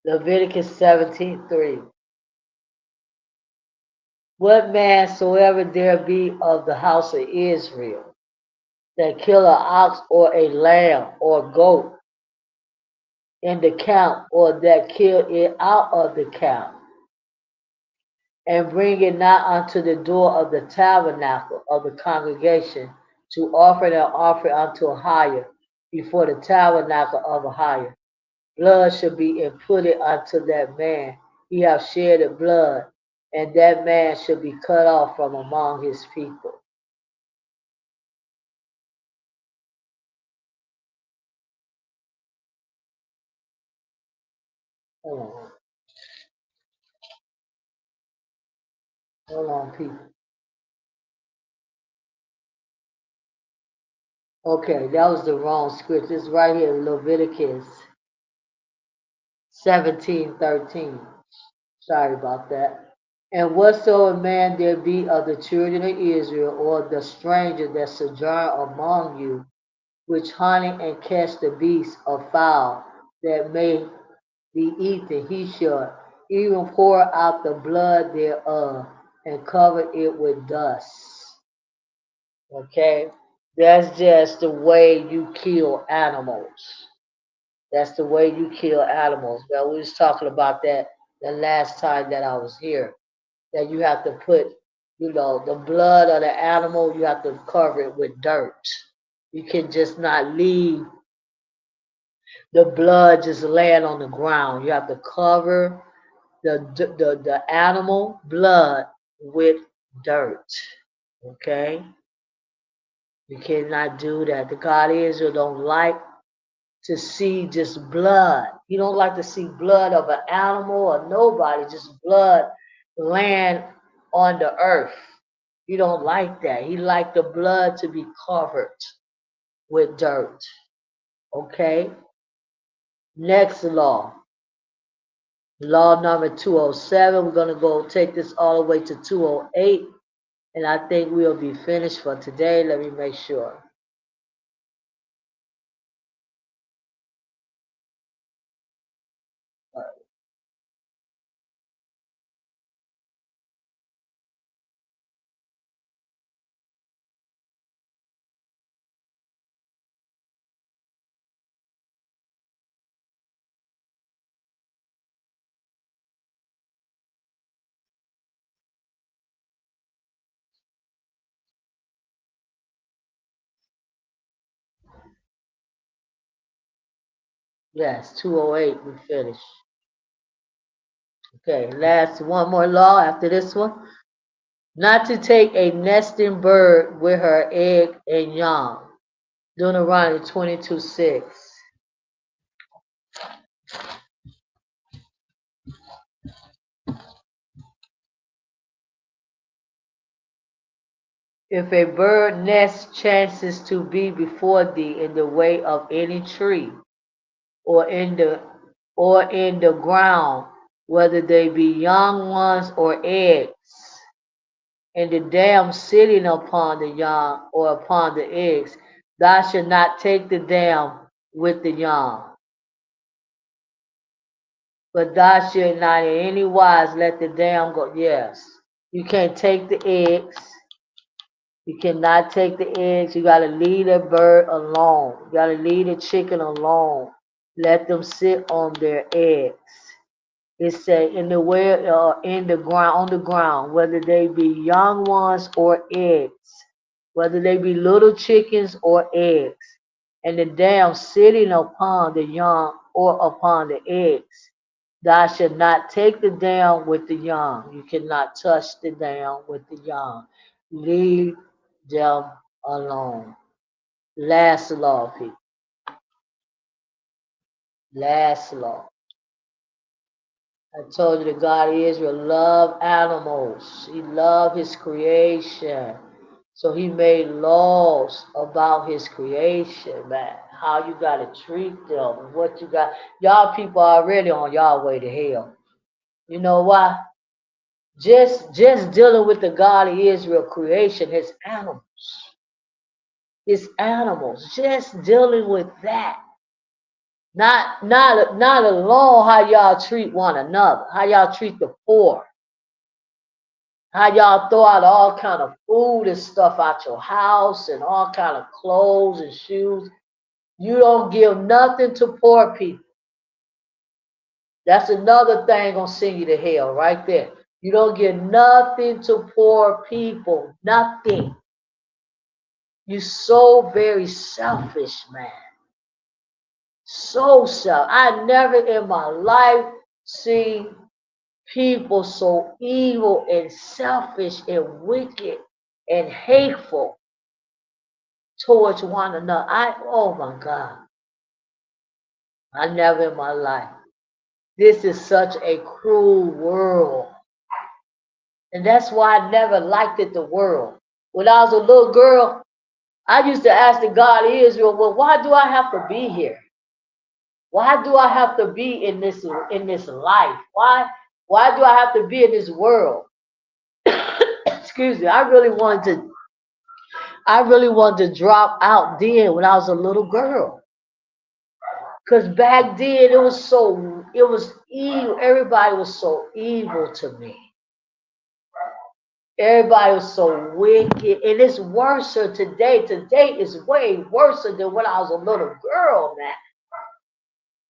Leviticus 17:3. What man soever there be of the house of Israel that kill an ox or a lamb or goat in the camp, or that kill it out of the camp, and bring it not unto the door of the tabernacle of the congregation to offer an offering unto a higher before the tabernacle of a higher, blood shall be imputed unto that man. He hath shed the blood, and that man shall be cut off from among his people. Hold on. Hold on, people. Okay, that was the wrong script. It's right here, Leviticus 17:13. Sorry about that. And whatsoever man there be of the children of Israel, or the stranger that sojourn among you, which hunt and catch the beasts or fowl that may be eaten, he shall even pour out the blood thereof and cover it with dust. Okay? That's just the way you kill animals. That's the way you kill animals. Now, we was talking about that the last time that I was here. That you have to put, the blood of the animal, you have to cover it with dirt. You can just not leave the blood just laying on the ground. You have to cover the animal blood with dirt. Okay? You cannot do that. The God of Israel don't like to see just blood. He don't like to see blood of an animal or nobody, just blood laying on the earth. He don't like that. He like the blood to be covered with dirt. Okay? Next law. Law number 207. We're going to go take this all the way to 208. And I think we'll be finished for today. Let me make sure. Yes, 208 we finished. Okay, last one more law after this one. Not to take a nesting bird with her egg and young. Deuteronomy 22:6. If a bird nest chances to be before thee in the way of any tree, or in the ground, whether they be young ones or eggs, and the dam sitting upon the young or upon the eggs, thou shalt not take the dam with the young, but thou shalt not in any wise let the dam go. Yes, you can't take the eggs. You cannot take the eggs. You got to leave the bird alone. You got to leave the chicken alone. Let them sit on their eggs. It say in the way in the ground on the ground, whether they be young ones or eggs, whether they be little chickens or eggs, and the dam sitting upon the young or upon the eggs. Thou shalt not take the dam with the young. You cannot touch the dam with the young. Leave them alone. Last law, people. Last law. I told you that God of Israel loved animals. He loved his creation. So he made laws about his creation, man. How you gotta treat them and what you got. Y'all people are already on y'all way to hell. You know why? Just dealing with the God of Israel creation, his animals. His animals. Just dealing with that. Not alone how y'all treat one another, how y'all treat the poor, how y'all throw out all kind of food and stuff out your house and all kind of clothes and shoes. You don't give nothing to poor people. That's another thing gonna send you to hell right there. You don't give nothing to poor people. Nothing. You so very selfish, man. So self. I never in my life seen people so evil and selfish and wicked and hateful towards one another. Oh my God, I never in my life. This is such a cruel world. And that's why I never liked it, the world. When I was a little girl, I used to ask the God of Israel, well, why do I have to be here? Why do I have to be in this life? Why do I have to be in this world? Excuse me. I really wanted to drop out then when I was a little girl. Because back then it was evil. Everybody was so evil to me. Everybody was so wicked. And it's worse today. Today is way worse than when I was a little girl, man.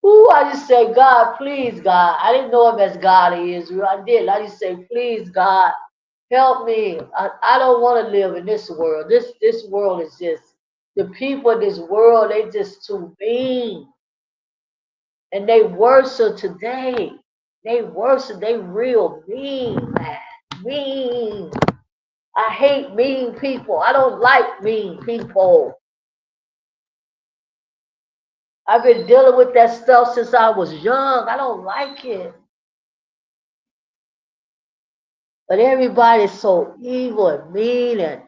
Ooh, I just say, God, please, God. I didn't know him as God of Israel. I did. I just say, please, God, help me. I don't want to live in this world. This world is just, the people in this world, they just too mean. And they worse today. They worse. They real mean, man. Mean. I hate mean people. I don't like mean people. I've been dealing with that stuff since I was young. I don't like it. But everybody's so evil and mean, and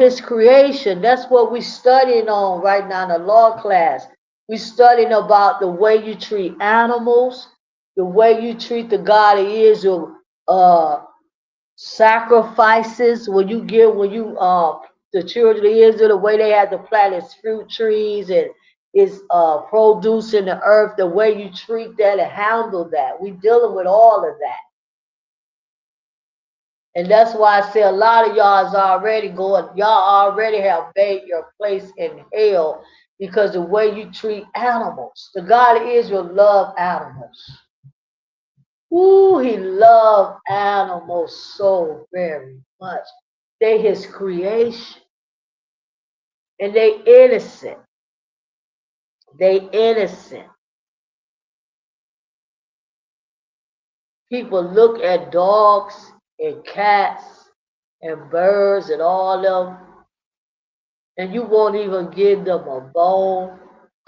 his creation. That's what we're studying on right now in the law class. We're studying about the way you treat animals, the way you treat the God of Israel, sacrifices the children of Israel, the way they had to plant its fruit trees and its produce in the earth, the way you treat that and handle that. We're dealing with all of that. And that's why I say a lot of y'all already have made your place in hell because the way you treat animals. The God of Israel loved animals. Ooh, he loved animals so very much. They his creation. And they innocent. They innocent. People look at dogs and cats and birds and all them, and you won't even give them a bone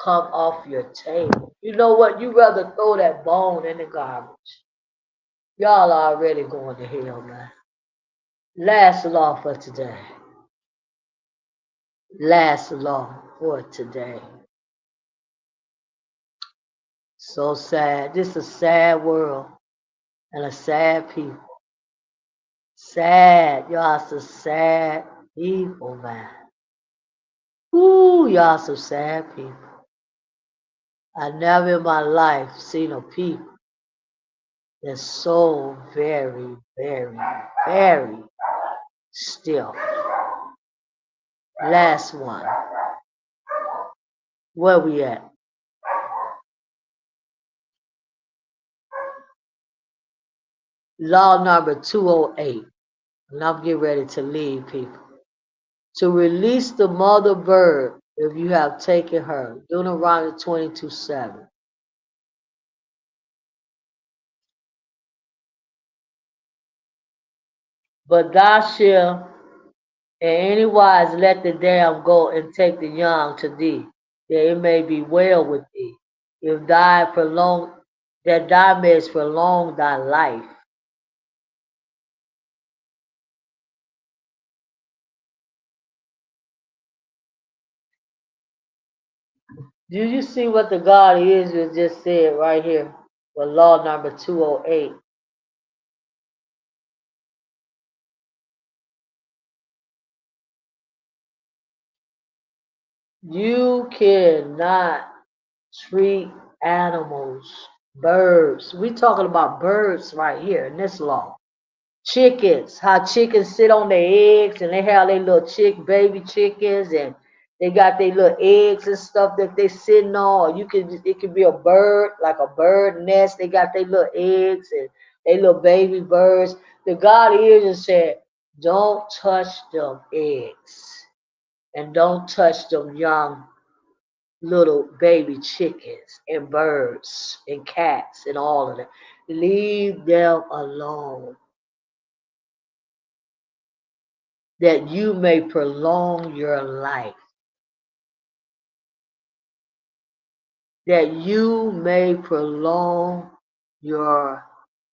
come off your table. You know what? You rather throw that bone in the garbage. Y'all already going to hell, man. Last law for today. Last law for today. So sad. This is a sad world and a sad people. Sad. Y'all some sad people, man. Ooh, y'all some sad people. I never in my life seen a people that's so very, very, very still. Last one. Where we at? Law number 208. And I'm getting ready to leave people. To release the mother bird if you have taken her. Deuteronomy 22:7. But thou shalt in any wise let the dam go and take the young to thee, that it may be well with thee. If thou prolong, that thou mayest prolong thy life. Do you see what the God of Israel just said right here? With law number 208. You cannot treat animals, birds. We talking about birds right here in this law. Chickens, how chickens sit on their eggs and they have their little baby chickens and they got their little eggs and stuff that they sitting on. Or it could be a bird, like a bird nest. They got their little eggs and their little baby birds. The God of Israel said, don't touch them eggs and don't touch them young little baby chickens and birds and cats and all of them. Leave them alone, that you may prolong your life. That you may prolong your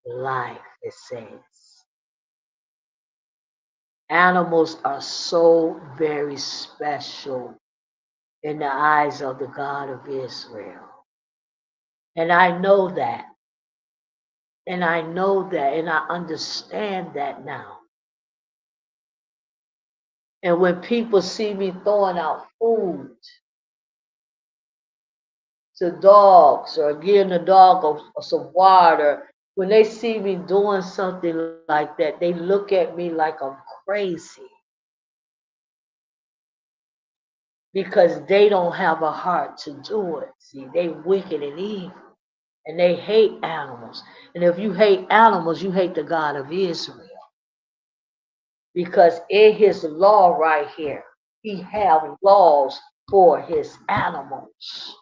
life, it says. Animals are so very special in the eyes of the God of Israel. And I know that. And I know that. And I understand that now. And when people see me throwing out food to dogs or giving the dog some water, when they see me doing something like that, they look at me like I'm crazy because they don't have a heart to do it. See, they wicked and evil and they hate animals. And if you hate animals, you hate the God of Israel. Because in his law right here, he have laws for his animals.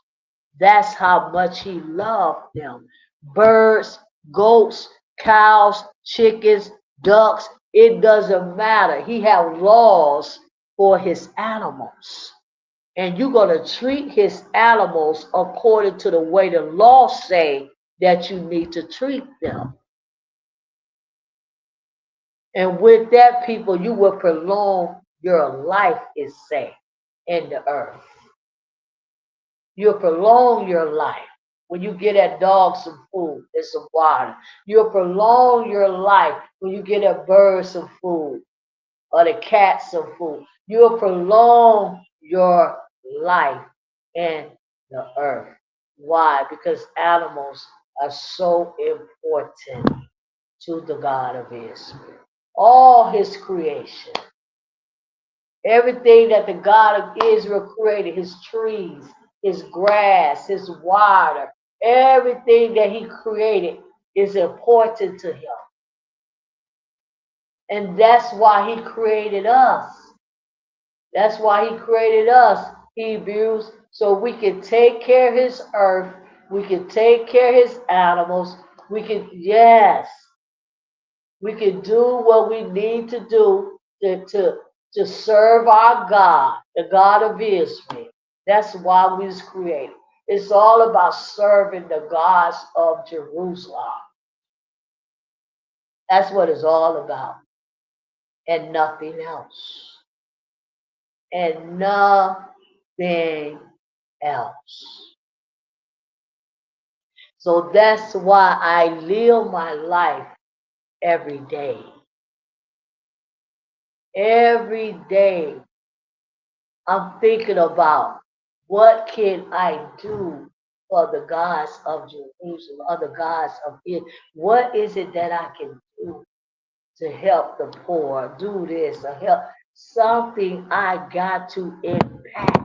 That's how much he loved them. Birds, goats, cows, chickens, ducks, it doesn't matter. He have laws for his animals. And you're going to treat his animals according to the way the law say that you need to treat them. And with that, people, you will prolong your life, is said, in the earth. You'll prolong your life when you get that dog some food and some water. You'll prolong your life when you get that bird some food or the cat some food. You'll prolong your life in the earth. Why? Because animals are so important to the God of Israel. All his creation. Everything that the God of Israel created, his trees, his grass, his water, everything that he created is important to him. And that's why he created us. That's why he created us, Hebrews, so we can take care of his earth, we can take care of his animals, we can, yes. We can do what we need to do to serve our God, the God of Israel. That's why we was created. It's all about serving the gods of Jerusalem. That's what it's all about. And nothing else. And nothing else. So that's why I live my life every day. Every day I'm thinking about what can I do for the gods of Jerusalem, or the gods of Israel. What is it that I can do to help the poor, do this, or help something? I got to impact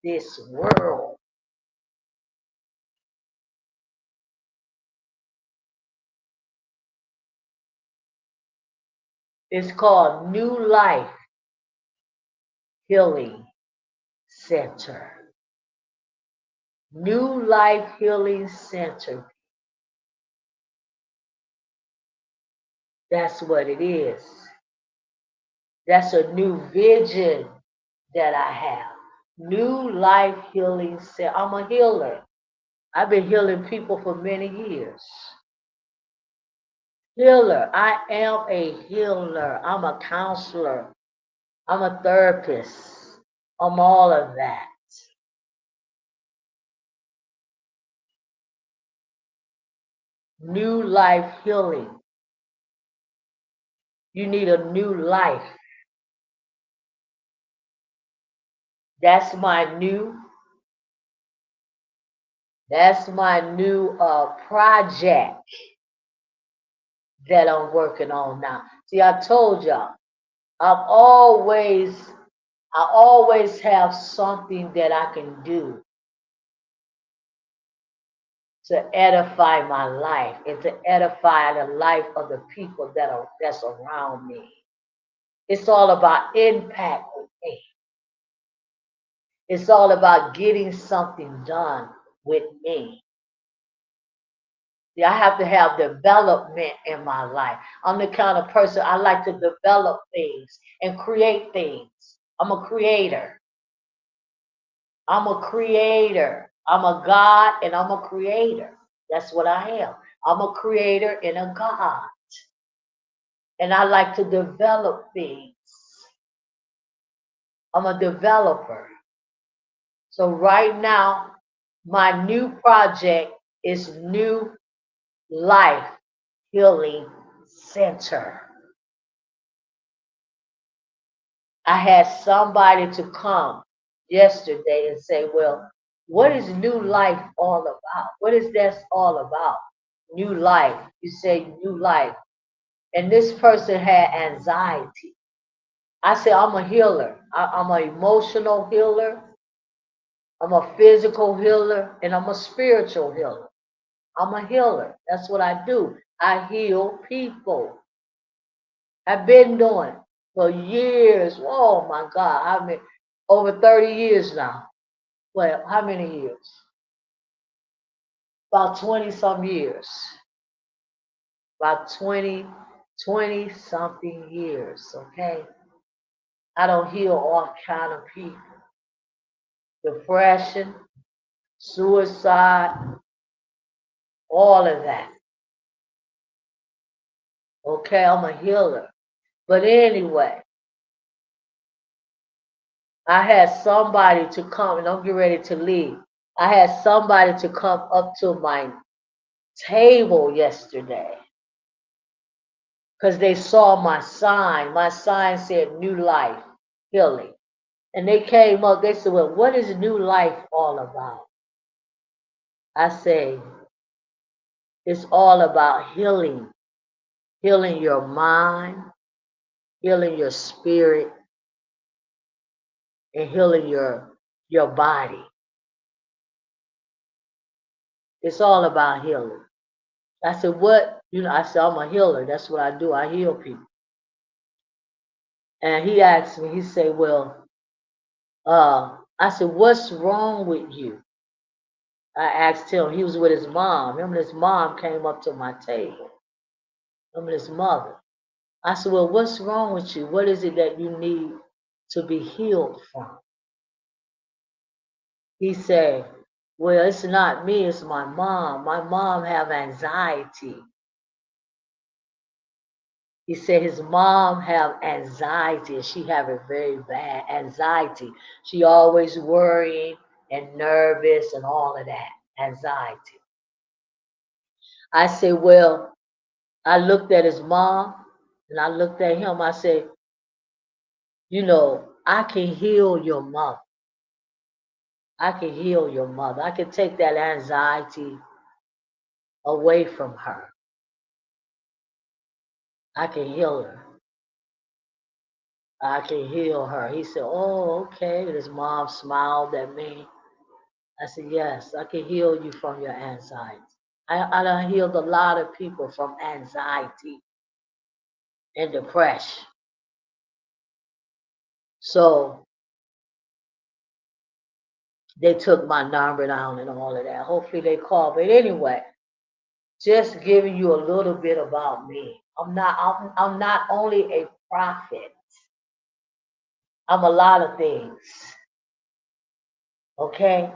this world. It's called New Life Healing Center. New Life Healing Center. That's what it is. That's a new vision that I have. New Life Healing Center. I'm a healer. I've been healing people for many years. Healer. I am a healer. I'm a counselor. I'm a therapist. I'm all of that. New Life Healing. You need a new life. That's my new project that I'm working on now. See, I told y'all, I always have something that I can do to edify my life and to edify the life of the people that's around me. It's all about impact with me. It's all about getting something done with me. See, I have to have development in my life. I'm the kind of person I like to develop things and create things. I'm a creator. I'm a creator. I'm a God and I'm a creator. That's what I am. I'm a creator and a God. And I like to develop things. I'm a developer. So right now, my new project is New Life Healing Center. I had somebody to come yesterday and say, well, what is new life all about? What is this all about? New life. You say new life. And this person had anxiety. I said, I'm a healer. I'm an emotional healer. I'm a physical healer. And I'm a spiritual healer. I'm a healer. That's what I do. I heal people. I've been doing it for years. Oh my God. I mean, over 30 years now. Well, how many years? About 20 some years. About 20 something years, okay? I don't heal all kind of people. Depression, suicide, all of that. Okay, I'm a healer. But anyway, I had somebody to come, and I'm getting ready to leave. I had somebody to come up to my table yesterday because they saw my sign. My sign said New Life Healing. And they came up, they said, well, what is New Life all about? I say, it's all about healing. Healing your mind, healing your spirit, and healing your body. It's all about healing. I said, what? I said, I'm a healer. That's what I do. I heal people. And he asked me, he said, well, I said, what's wrong with you? I asked him, he was with his mom. Him and his mom came up to my table. Him and his mother. I said, well, what's wrong with you? What is it that you need to be healed from? He said, well, it's not me, it's my mom. My mom have anxiety. He said his mom have anxiety, and she have a very bad anxiety. She always worrying and nervous and all of that, anxiety. I said, well, I looked at his mom and I looked at him. I said, you know, I can heal your mother. I can heal your mother. I can take that anxiety away from her. I can heal her. I can heal her. He said, oh, okay. And his mom smiled at me. I said, yes, I can heal you from your anxiety. I done healed a lot of people from anxiety and depression. So they took my number down and all of that. Hopefully they call. But anyway, just giving you a little bit about me. I'm not only a prophet. I'm a lot of things. Okay?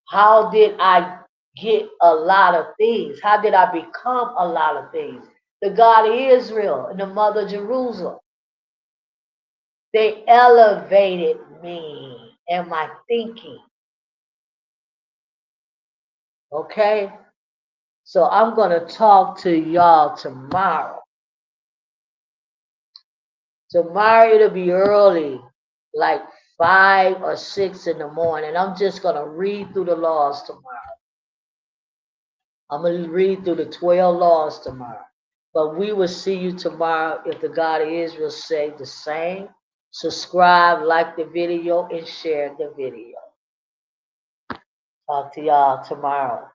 How did I get a lot of things? How did I become a lot of things? The God of Israel and the Mother of Jerusalem. They elevated me and my thinking. Okay? So I'm going to talk to y'all tomorrow. Tomorrow it'll be early, like 5 or 6 in the morning. I'm just going to read through the laws tomorrow. I'm going to read through the 12 laws tomorrow. But we will see you tomorrow if the God of Israel say the same. Subscribe, like the video, and share the video. Talk to y'all tomorrow.